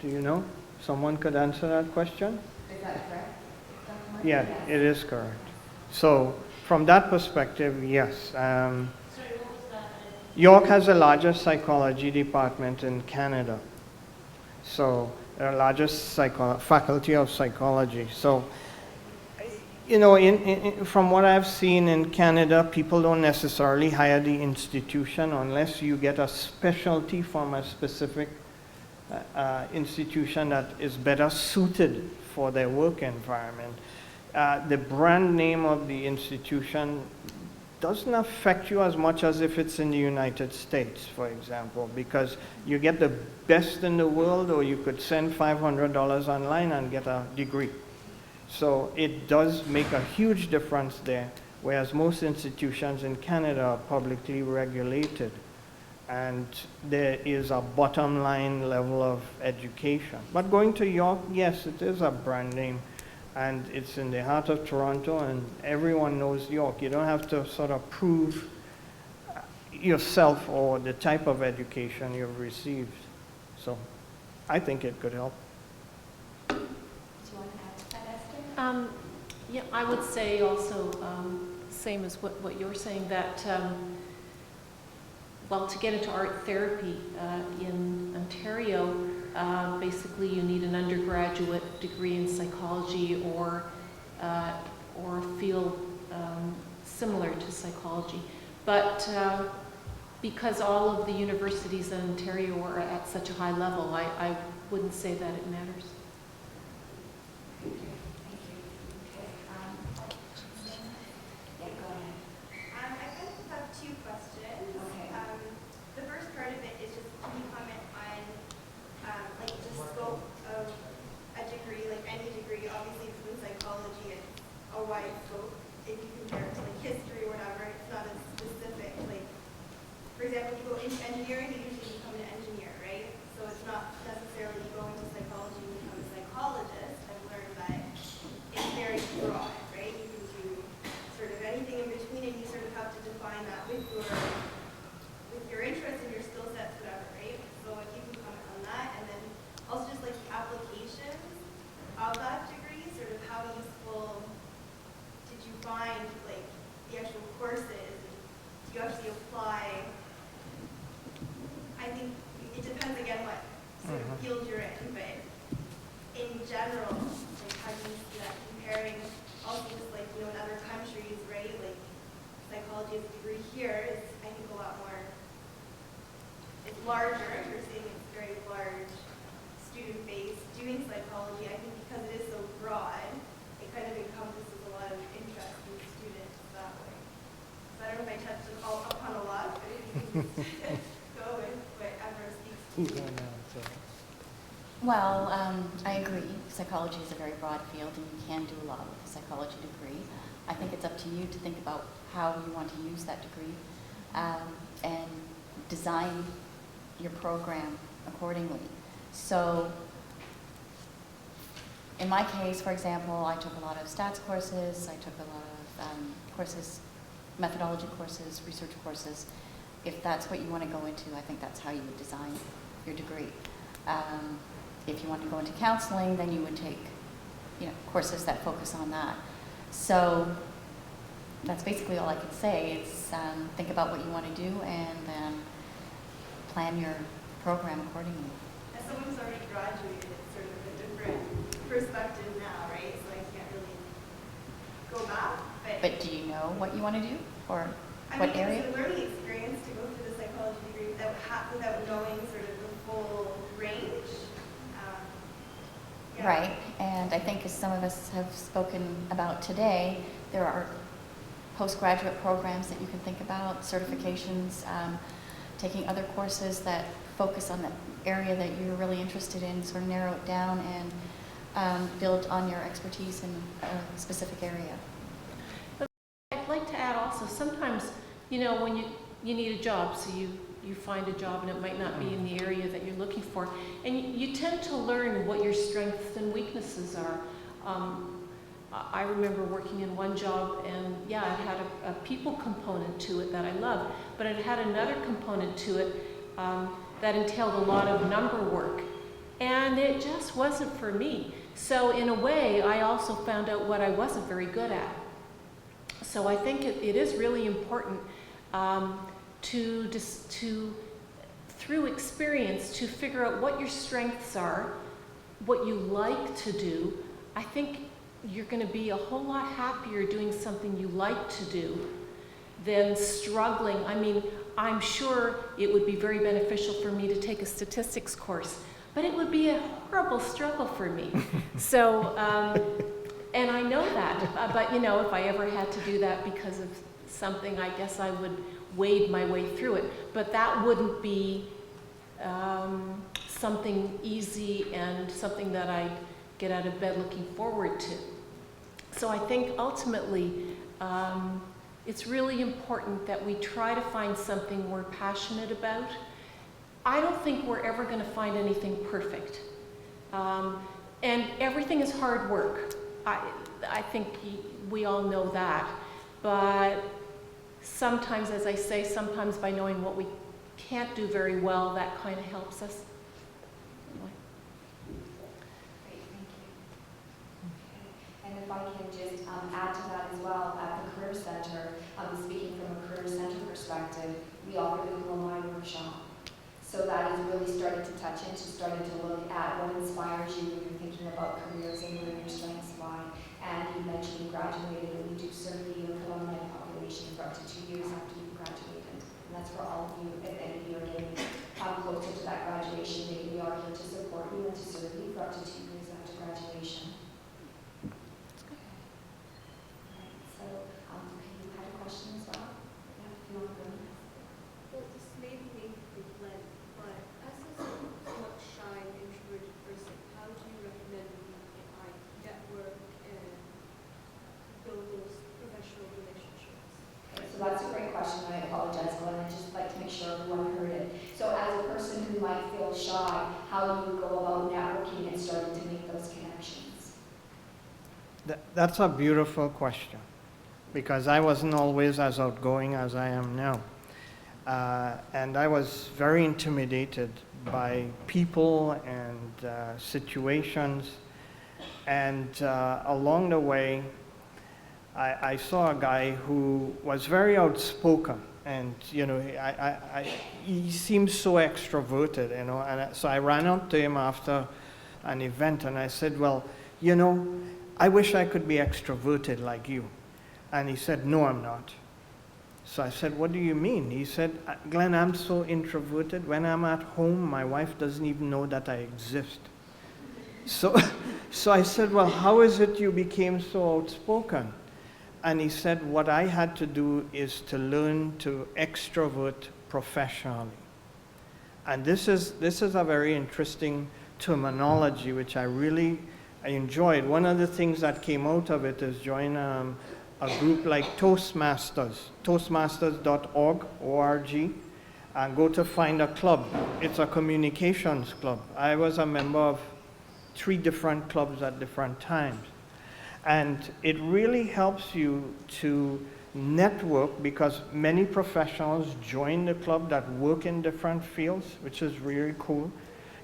S3: Do you know? Someone could answer that question?
S1: Is that correct?
S3: Yeah, it is correct. So from that perspective, yes.
S5: Sorry, what was that?
S3: York has the largest psychology department in Canada. So the largest faculty of psychology. So, you know, from what I've seen in Canada, people don't necessarily hire the institution unless you get a specialty from a specific institution that is better suited for their work environment. The brand name of the institution doesn't affect you as much as if it's in the United States, for example, because you get the best in the world, or you could send $500 online and get a degree. So it does make a huge difference there, whereas most institutions in Canada are publicly regulated, and there is a bottom line level of education. But going to York, yes, it is a brand name, and it's in the heart of Toronto, and everyone knows York. You don't have to sort of prove yourself or the type of education you've received. So I think it could help.
S1: Do you want to add that, Esther?
S4: Yeah, I would say also, same as what you're saying, that well, to get into art therapy in Ontario, basically you need an undergraduate degree in psychology or a field similar to psychology. But because all of the universities in Ontario are at such a high level, I wouldn't say that it matters.
S1: Thank you. Okay. Yeah, go ahead.
S7: I kind of have two questions.
S1: Okay.
S7: The first part of it is just, can you comment on like the scope of a degree, like any degree? Obviously, it's in psychology, it's a wide scope. If you compare it to like history or whatever, it's not as specific. Like, for example, if you go into engineering, you usually become an engineer, right? So it's not necessarily you go into psychology and become a of that degree? Sort of how useful did you find like the actual courses? Do you actually apply? I think it depends again what sort of field you're in, but in general, like how do you see that comparing also just like, you know, in other countries, right? Like psychology as a degree here is, I think, a lot more, it's larger. You're saying it's very large student base doing psychology. I think because it is so broad, it kind of encompasses a lot of interest in students that way. So I don't know if I touched upon a lot, but if you can just go with whatever speaks to you.
S2: Well, I agree. Psychology is a very broad field, and you can do a lot with a psychology degree. I think it's up to you to think about how you want to use that degree and design your program accordingly. So, in my case, for example, I took a lot of stats courses, I took a lot of courses, methodology courses, research courses. If that's what you want to go into, I think that's how you would design your degree. If you want to go into counseling, then you would take, courses that focus on that. So that's basically all I can say. It's think about what you want to do and then plan your program accordingly.
S7: As someone who's already graduated, it's sort of a different perspective now, right? So I can't really go back.
S2: But do you know what you want to do, or
S7: I
S2: what
S7: mean,
S2: area?
S7: it's a learning experience to go through the psychology degree without knowing sort of the full range. Yeah.
S2: Right, and I think as some of us have spoken about today, there are postgraduate programs that you can think about, certifications, taking other courses that focus on the area that you're really interested in, sort of narrow it down and build on your expertise in a specific area.
S4: I'd like to add also, sometimes, when you need a job, so you find a job and it might not be in the area that you're looking for, and you tend to learn what your strengths and weaknesses are. I remember working in one job, and yeah, it had a people component to it that I loved, but it had another component to it that entailed a lot of number work, and it just wasn't for me. So in a way, I also found out what I wasn't very good at. So I think it is really important to through experience, to figure out what your strengths are, what you like to do. I think you're going to be a whole lot happier doing something you like to do than struggling. I mean, I'm sure it would be very beneficial for me to take a statistics course, but it would be a horrible struggle for me. So, and I know that, but if I ever had to do that because of something, I guess I would wade my way through it. But that wouldn't be something easy and something that I get out of bed looking forward to. So I think ultimately it's really important that we try to find something we're passionate about. I don't think we're ever going to find anything perfect. And everything is hard work. I think we all know that. But sometimes, as I say, sometimes by knowing what we can't do very well, that kind of helps us. Anyway.
S1: Great, thank you. Okay. And if I can just add to that as well, at the Career Center, speaking from a Career Center perspective, we offer the alumni workshop. So that is really starting to touch into, starting to look at what inspires you when you're thinking about careers and where your strengths lie. And you mentioned you graduated, and we do serve the youth alumni population for up to 2 years after you graduated. And that's for all of you, if any of you are getting closer to that graduation date. We are here to support you and to serve you for up to 2 years after graduation. Okay. All right, so okay, you had a question as well? Yeah, if you want to go next.
S5: Well, this may be for Glen, but as a somewhat shy and introverted person, how do you recommend I network and build those professional relationships?
S1: Okay, so that's a great question. I apologize, Glenn. I'd just like to make sure everyone heard it. So as a person who might feel shy, how do you go about networking and starting to make those connections?
S3: That's a beautiful question, because I wasn't always as outgoing as I am now. And I was very intimidated by people and situations. And along the way, I saw a guy who was very outspoken, and he seemed so extroverted, and so I ran up to him after an event, and I said, well, I wish I could be extroverted like you. And he said, no, I'm not. So I said, what do you mean? He said, Glen, I'm so introverted. When I'm at home, my wife doesn't even know that I exist. So I said, well, how is it you became so outspoken? And he said, what I had to do is to learn to extrovert professionally. And this is a very interesting terminology, which I enjoyed. One of the things that came out of it is join a group like Toastmasters, toastmasters.org, O-R-G, and go to find a club. It's a communications club. I was a member of 3 different clubs at different times. And it really helps you to network, because many professionals join the club that work in different fields, which is really cool.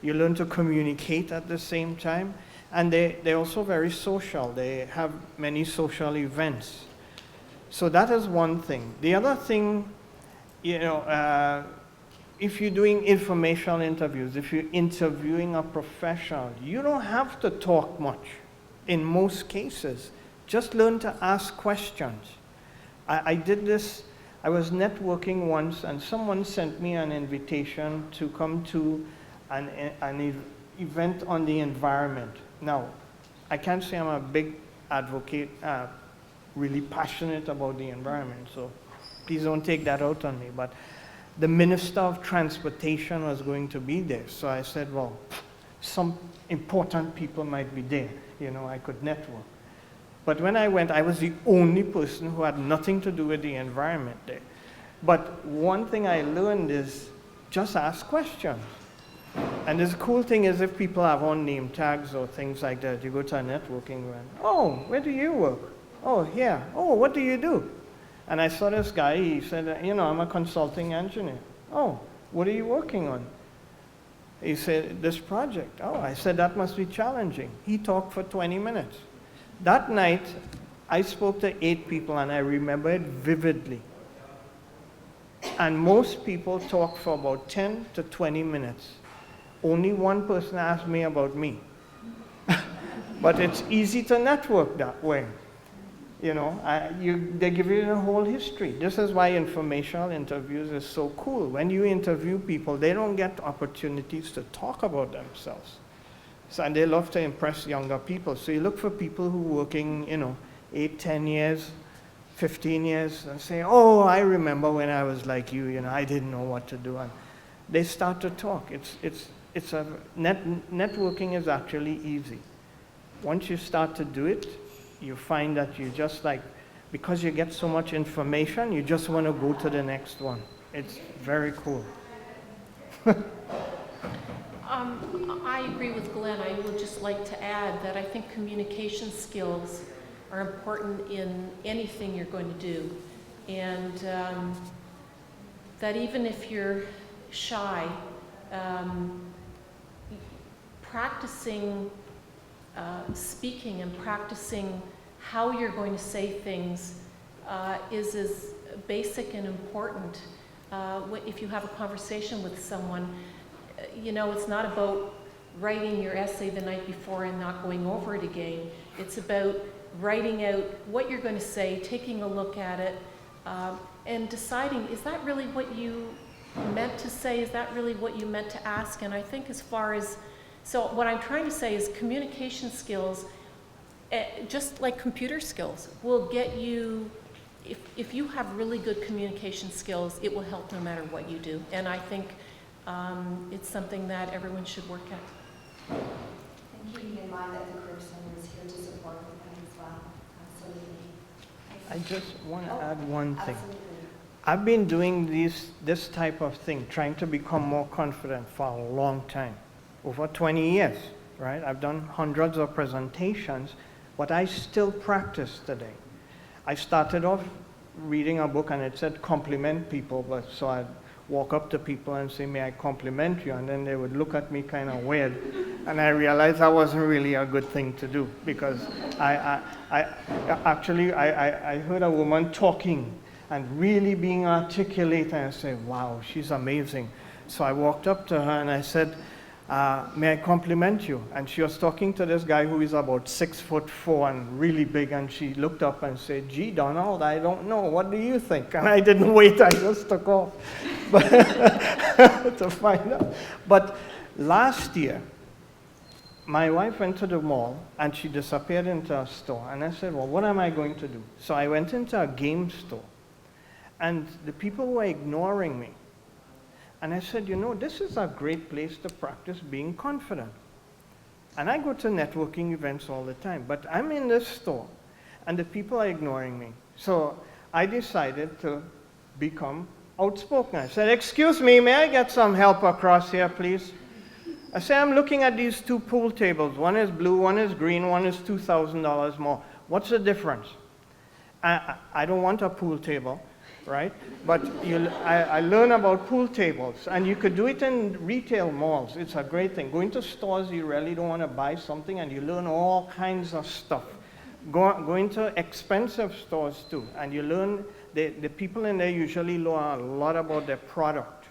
S3: You learn to communicate at the same time. And they're also very social. They have many social events. So that is one thing. The other thing, if you're doing informational interviews, if you're interviewing a professional, you don't have to talk much in most cases. Just learn to ask questions. I did this, I was networking once, and someone sent me an invitation to come to an event on the environment. Now, I can't say I'm a big advocate, really passionate about the environment, so please don't take that out on me. But the Minister of Transportation was going to be there, so I said, well, some important people might be there, I could network. But when I went, I was the only person who had nothing to do with the environment there. But one thing I learned is just ask questions. And the cool thing is, if people have on name tags or things like that, you go to a networking event. Oh, where do you work? Oh, here. Oh, what do you do? And I saw this guy, he said, I'm a consulting engineer. Oh, what are you working on? He said, this project. Oh, I said, that must be challenging. He talked for 20 minutes. That night, I spoke to 8 people, and I remember it vividly. And most people talk for about 10 to 20 minutes. Only one person asked me about me. But it's easy to network that way. They give you the whole history. This is why informational interviews is so cool. When you interview people, they don't get opportunities to talk about themselves. And they love to impress younger people. So you look for people who are working, 8, 10 years, 15 years, and say, oh, I remember when I was like you, I didn't know what to do. And they start to talk. Networking is actually easy. Once you start to do it, you find that you just because you get so much information, you just want to go to the next one. It's very cool.
S4: I agree with Glen. I would just like to add that I think communication skills are important in anything you're going to do. And that even if you're shy, practicing speaking and practicing how you're going to say things is as basic and important. If you have a conversation with someone, it's not about writing your essay the night before and not going over it again. It's about writing out what you're going to say, taking a look at it, and deciding, is that really what you meant to say? Is that really what you meant to ask? And I think so what I'm trying to say is communication skills, just like computer skills, will get you, if you have really good communication skills, it will help no matter what you do. And I think it's something that everyone should work at.
S1: And keeping in mind that the Career Center is here to support with that as well. Absolutely.
S3: I just want to add one thing.
S1: Absolutely.
S3: I've been doing this type of thing, trying to become more confident for a long time, over 20 years, right? I've done hundreds of presentations, but I still practice today. I started off reading a book and it said compliment people, but so walk up to people and say, may I compliment you? And then they would look at me kind of weird. And I realized that wasn't really a good thing to do, because I heard a woman talking and really being articulate, and I said, wow, she's amazing. So I walked up to her and I said, may I compliment you? And she was talking to this guy who is about 6'4" and really big, and she looked up and said, gee, Donald, I don't know, what do you think? And I didn't wait, I just took off to find out. But last year, my wife went to the mall and she disappeared into a store, and I said, well, what am I going to do? So I went into a game store, and the people were ignoring me. And I said, you know, this is a great place to practice being confident. And I go to networking events all the time, but I'm in this store, and the people are ignoring me. So I decided to become outspoken. I said, excuse me, may I get some help across here, please? I said, I'm looking at these two pool tables. One is blue, one is green, one is $2,000 more. What's the difference? I don't want a pool table, right? But I learn about pool tables, and you could do it in retail malls. It's a great thing. Going to stores, you really don't want to buy something, and you learn all kinds of stuff. Going to expensive stores too, and you learn, the people in there usually learn a lot about their product.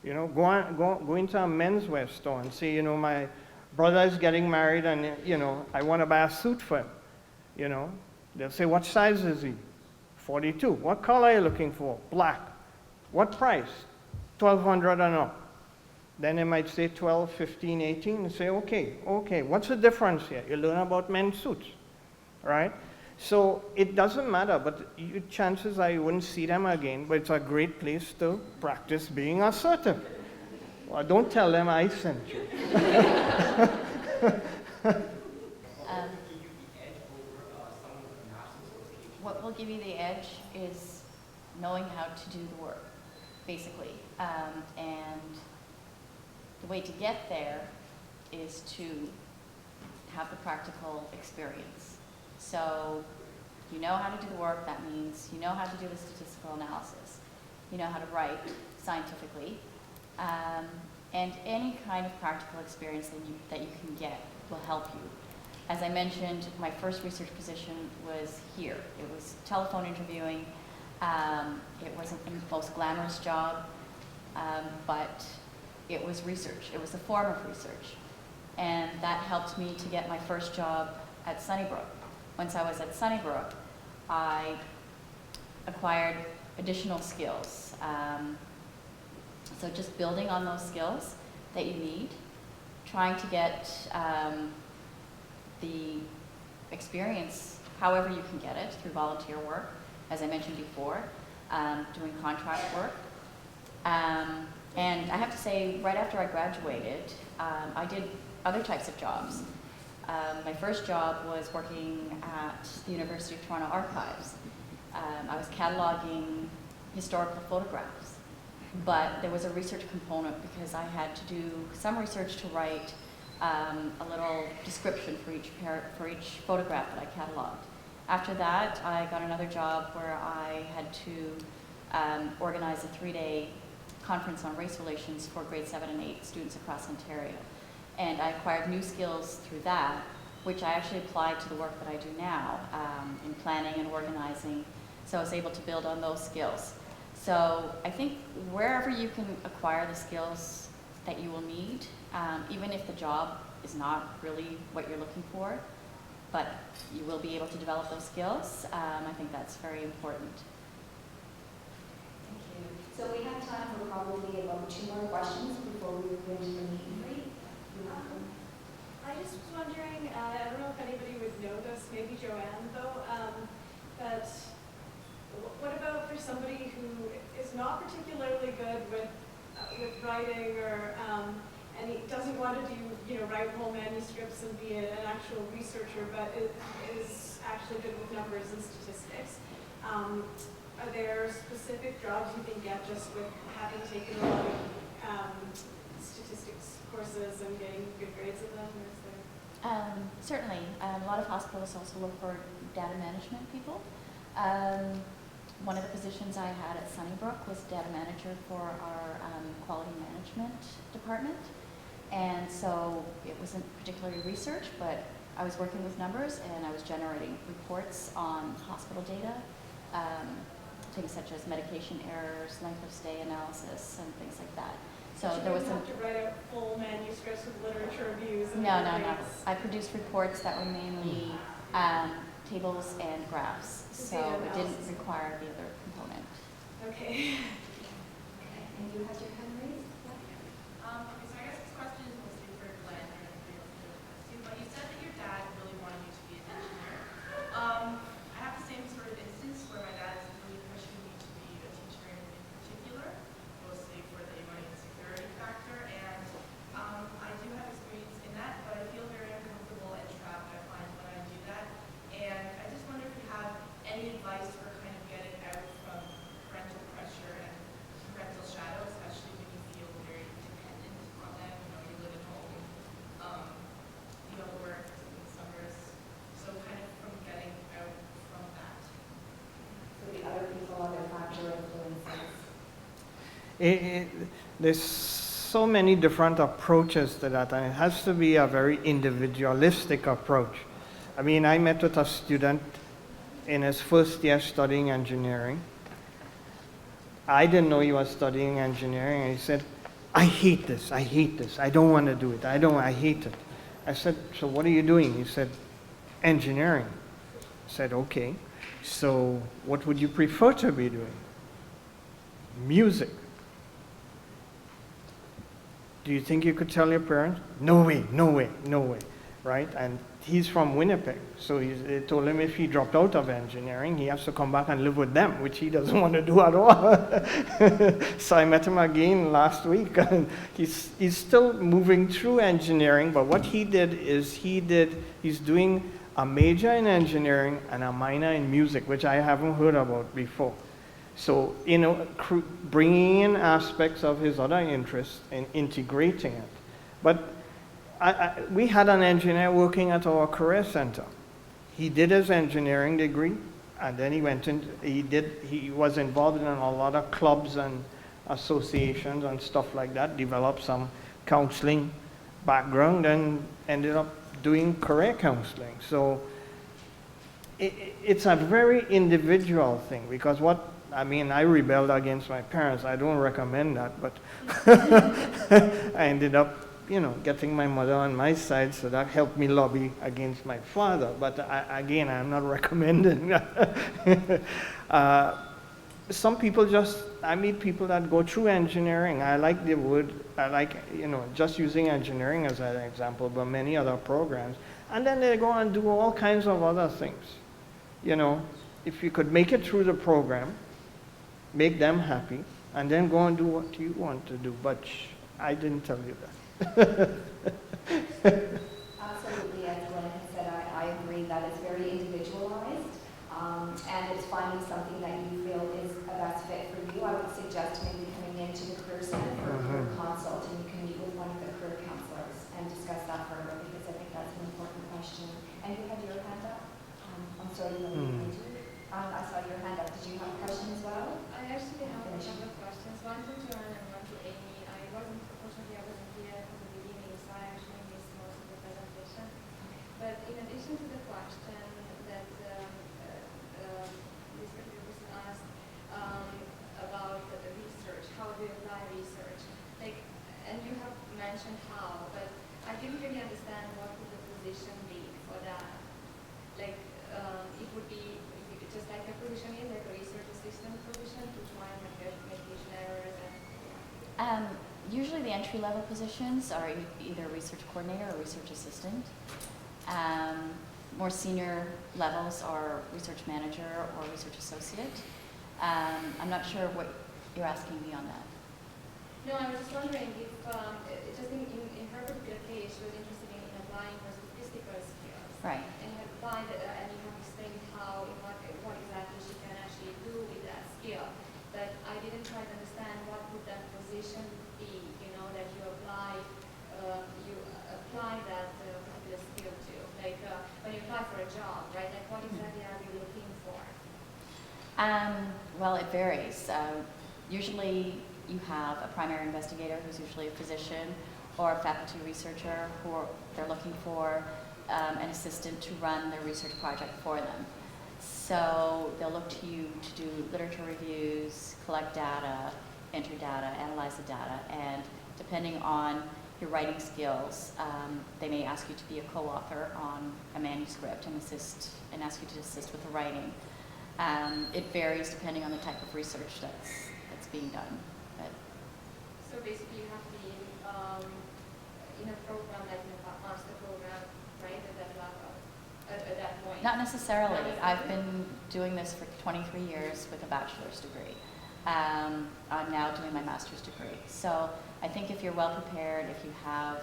S3: You know, go into a menswear store and say, you know, my brother is getting married, and, you know, I want to buy a suit for him. You know, they'll say, what size is he? 42. What color are you looking for? Black. What price? $1,200 and up. Then they might say 12, 15, 18, and say, okay, what's the difference here? You learn about men's suits, right? So it doesn't matter, but chances are you wouldn't see them again, but it's a great place to practice being assertive. Well, don't tell them I sent you.
S2: What will give you the edge is knowing how to do the work, basically. And the way to get there is to have the practical experience. So you know how to do the work. That means you know how to do the statistical analysis. You know how to write scientifically. And any kind of practical experience that you can get will help you. As I mentioned, my first research position was here. It was telephone interviewing. It wasn't the most glamorous job, but it was research. It was a form of research. And that helped me to get my first job at Sunnybrook. Once I was at Sunnybrook, I acquired additional skills. So just building on those skills that you need, trying to get the experience however you can get it, through volunteer work, as I mentioned before, doing contract work. And I have to say, right after I graduated, I did other types of jobs. My first job was working at the University of Toronto Archives. I was cataloging historical photographs, but there was a research component because I had to do some research to write a little description for each photograph that I cataloged. After that, I got another job where I had to organize a 3-day conference on race relations for grade 7 and 8 students across Ontario. And I acquired new skills through that, which I actually applied to the work that I do now in planning and organizing. So I was able to build on those skills. So I think wherever you can acquire the skills that you will need, even if the job is not really what you're looking for, but you will be able to develop those skills, I think that's very important.
S1: Thank you. So we have time for probably about 2 more questions before we go into the meet and greet.
S5: I just was wondering, I don't know if anybody would know this, maybe Joanne though, but what about for somebody who is not particularly good with writing, or and he doesn't want to do, write whole manuscripts and be an actual researcher, but is actually good with numbers and statistics? Are there specific jobs you can get just with having taken a lot of statistics courses and getting good grades in them? Or is there...
S2: Certainly. A lot of hospitals also look for data management people. one of the positions I had at Sunnybrook was data manager for our quality management department. And so it wasn't particularly research, but I was working with numbers and I was generating reports on hospital data, things such as medication errors, length of stay analysis, and things like that. So there was some.
S5: You have to write out full manuscripts with literature reviews. And
S2: No.
S5: things.
S2: I produced reports that were mainly tables and graphs, so
S5: Data
S2: it didn't
S5: analysis.
S2: require the other component.
S5: Okay.
S1: And you had your hand raised?
S6: Okay, so I guess this question is mostly for Glen and everybody else who has to, but you said that your dad really wanted you to be an engineer. I have the same sort of instance where my dad is really pushing me to be a teacher in particular, mostly for the money and security factor, and I do have experience in that, but I feel very uncomfortable and trapped, I find, when I do that. And I just wonder if you have any advice for kind of getting out from parental pressure and parental shadow, especially when you feel very dependent on them. You know, you live at home, you don't work in summers, so kind of from getting out from that.
S1: So the other people, other factor influences.
S3: There's so many different approaches to that, and it has to be a very individualistic approach. I mean, I met with a student in his first year studying engineering. I didn't know he was studying engineering, and he said, I hate this, I don't want to do it, I hate it. I said, so what are you doing? He said, engineering. I said, okay, so what would you prefer to be doing? Music. Do you think you could tell your parents? No way, right? And he's from Winnipeg, so they told him if he dropped out of engineering, he has to come back and live with them, which he doesn't want to do at all. So I met him again last week, and he's still moving through engineering, but what he did is he's doing a major in engineering and a minor in music, which I haven't heard about before. So, you know, bringing in aspects of his other interests and integrating it. But we had an engineer working at our career center. He did his engineering degree, and then he went in, he was involved in a lot of clubs and associations and stuff like that, developed some counseling background, and ended up doing career counseling. So it's a very individual thing, because I rebelled against my parents. I don't recommend that, but I ended up, getting my mother on my side, so that helped me lobby against my father. But I'm not recommending that. Some people I meet people that go through engineering. I like the word, just using engineering as an example, but many other programs. And then they go and do all kinds of other things. If you could make it through the program, make them happy, and then go and do what you want to do. But I didn't tell you that.
S1: Absolutely, as Glen has said, I agree that it's very individualized, and it's finding something that you feel is a best fit for you. I would suggest maybe coming into the Career Center for a career consult, and you can meet with one of the career counselors and discuss that further, because I think that's an important question. And you had your hand up? I'm sorry, I saw your hand up. Did you have a question as well?
S8: I actually have a couple of questions, one to Joanne and one to Amy. Unfortunately, I wasn't here from the beginning, so I actually missed most of the presentation. But in addition to the question that this particular person asked about the research, how do you apply research? And you have mentioned how, but I didn't really understand what would the position be for that. It would be just like a position is, like a research assistant position to find medication errors and.
S2: Usually the entry-level positions are either research coordinator or research assistant. More senior levels are research manager or research associate. I'm not sure what you're asking me on that.
S8: No, I was just wondering if, just in her particular case, she was interested in applying her statistical skills.
S2: Right.
S8: And had applied, and you have explained how, what exactly she can actually do with that skill. But I didn't quite understand what would that position be, that you apply that particular skill to. When you apply for a job, right? What exactly are you looking for?
S2: Well, it varies. Usually you have a primary investigator who's usually a physician or a faculty researcher they're looking for an assistant to run their research project for them. So they'll look to you to do literature reviews, collect data, enter data, analyze the data, and depending on your writing skills, they may ask you to be a co-author on a manuscript and ask you to assist with the writing. It varies depending on the type of research that's being done. But
S8: So basically you have to be in a program like a master program, right, at that level, at that point?
S2: not necessarily. I've been doing this for 23 years with a bachelor's degree. I'm now doing my master's degree. So I think if you're well prepared, if you have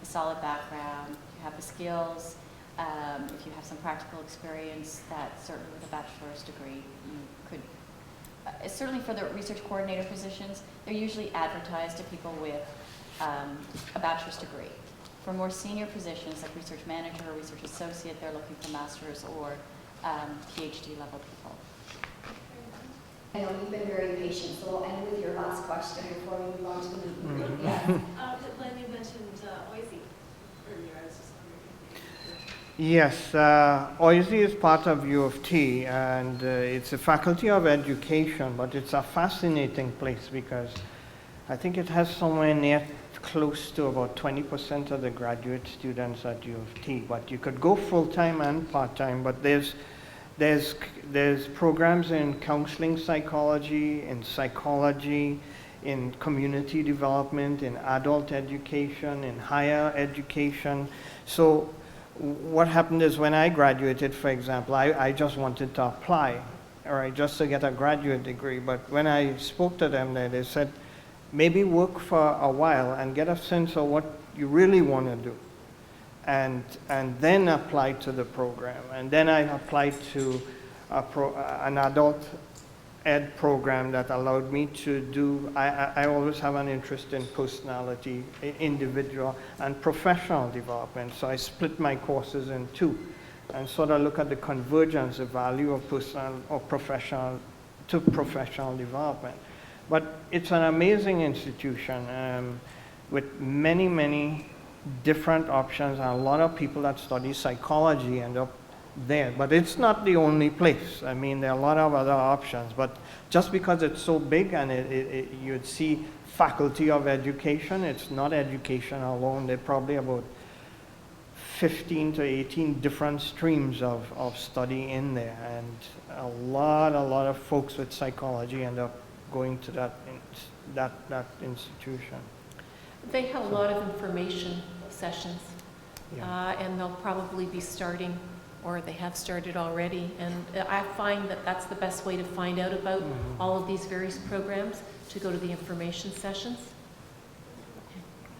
S2: a solid background, if you have the skills, if you have some practical experience, that certainly with a bachelor's degree you could, certainly for the research coordinator positions, they're usually advertised to people with a bachelor's degree. For more senior positions like research manager or research associate, they're looking for master's or PhD level people.
S1: I know you've been very patient, so we'll end with your last question before we move on to the meeting. Yes.
S5: Glen, you mentioned OISE earlier. I was just wondering.
S3: Yes, OISE is part of U of T, and it's a faculty of education, but it's a fascinating place because I think it has somewhere near close to about 20% of the graduate students at U of T. But you could go full-time and part-time, but there's programs in counseling psychology, in psychology, in community development, in adult education, in higher education. So what happened is when I graduated, for example, I just wanted to apply, all right, just to get a graduate degree. But when I spoke to them there, they said, maybe work for a while and get a sense of what you really want to do. And then apply to the program. And then I applied to an adult ed program that allowed me to do, I always have an interest in personality, individual and professional development. So I split my courses in two and sort of look at the convergence, the value of personal or professional to professional development. But it's an amazing institution with many, many different options, and a lot of people that study psychology end up there. But it's not the only place. I mean, there are a lot of other options, but just because it's so big and you'd see faculty of education, it's not education alone. There are probably about 15 to 18 different streams of study in there, and a lot of folks with psychology end up going to that institution.
S4: They have a lot of information sessions,
S3: Yeah.
S4: and they'll probably be starting, or they have started already. And I find that that's the best way to find out about all of these various programs, to go to the information sessions.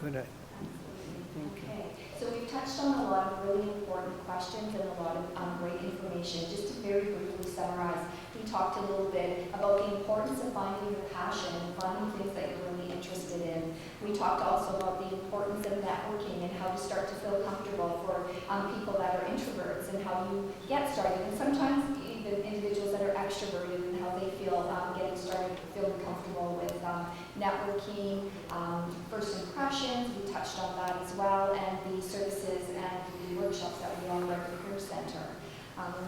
S3: Good.
S1: Okay, so we've touched on a lot of really important questions and a lot of great information. Just to very briefly summarize, we talked a little bit about the importance of finding your passion and finding things that you're really interested in. We talked also about the importance of networking and how to start to feel comfortable for people that are introverts and how you get started. And sometimes even individuals that are extroverted and how they feel getting started, feeling comfortable with networking, first impressions. We touched on that as well, and the services and the workshops that we offer at the Career Center.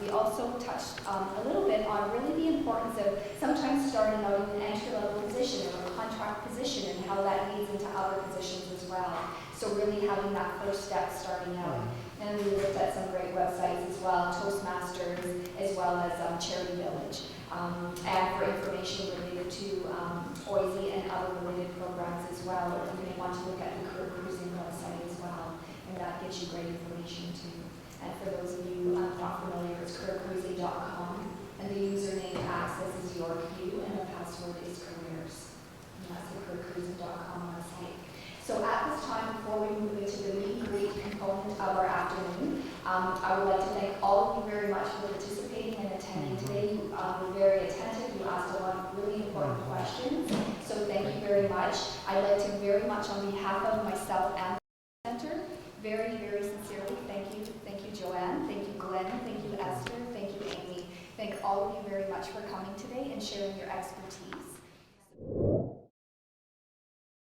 S1: We also touched a little bit on really the importance of sometimes starting out in an entry-level position or a contract position and how that leads into other positions as well. So really having that first step starting out. And we looked at some great websites as well, Toastmasters, as well as Charity Village. And for information related to OISE and other related programs as well, or you may want to look at the Career Cruising website as well, and that gives you great information too. And for those of you not familiar, it's careercruising.com, and the username access is YorkView, and the password is careers. And that's the careercruising.com website. So at this time, before we move into the meet and greet component of our afternoon, I would like to thank all of you very much for participating and attending today. You were very attentive. You asked a lot of really important questions. So thank you very much. I'd like to very much on behalf of myself and the Center, very, very sincerely thank you. Thank you, Joanne. Thank you, Glen. Thank you, Esther. Thank you, Amy. Thank all of you very much for coming today and sharing your expertise.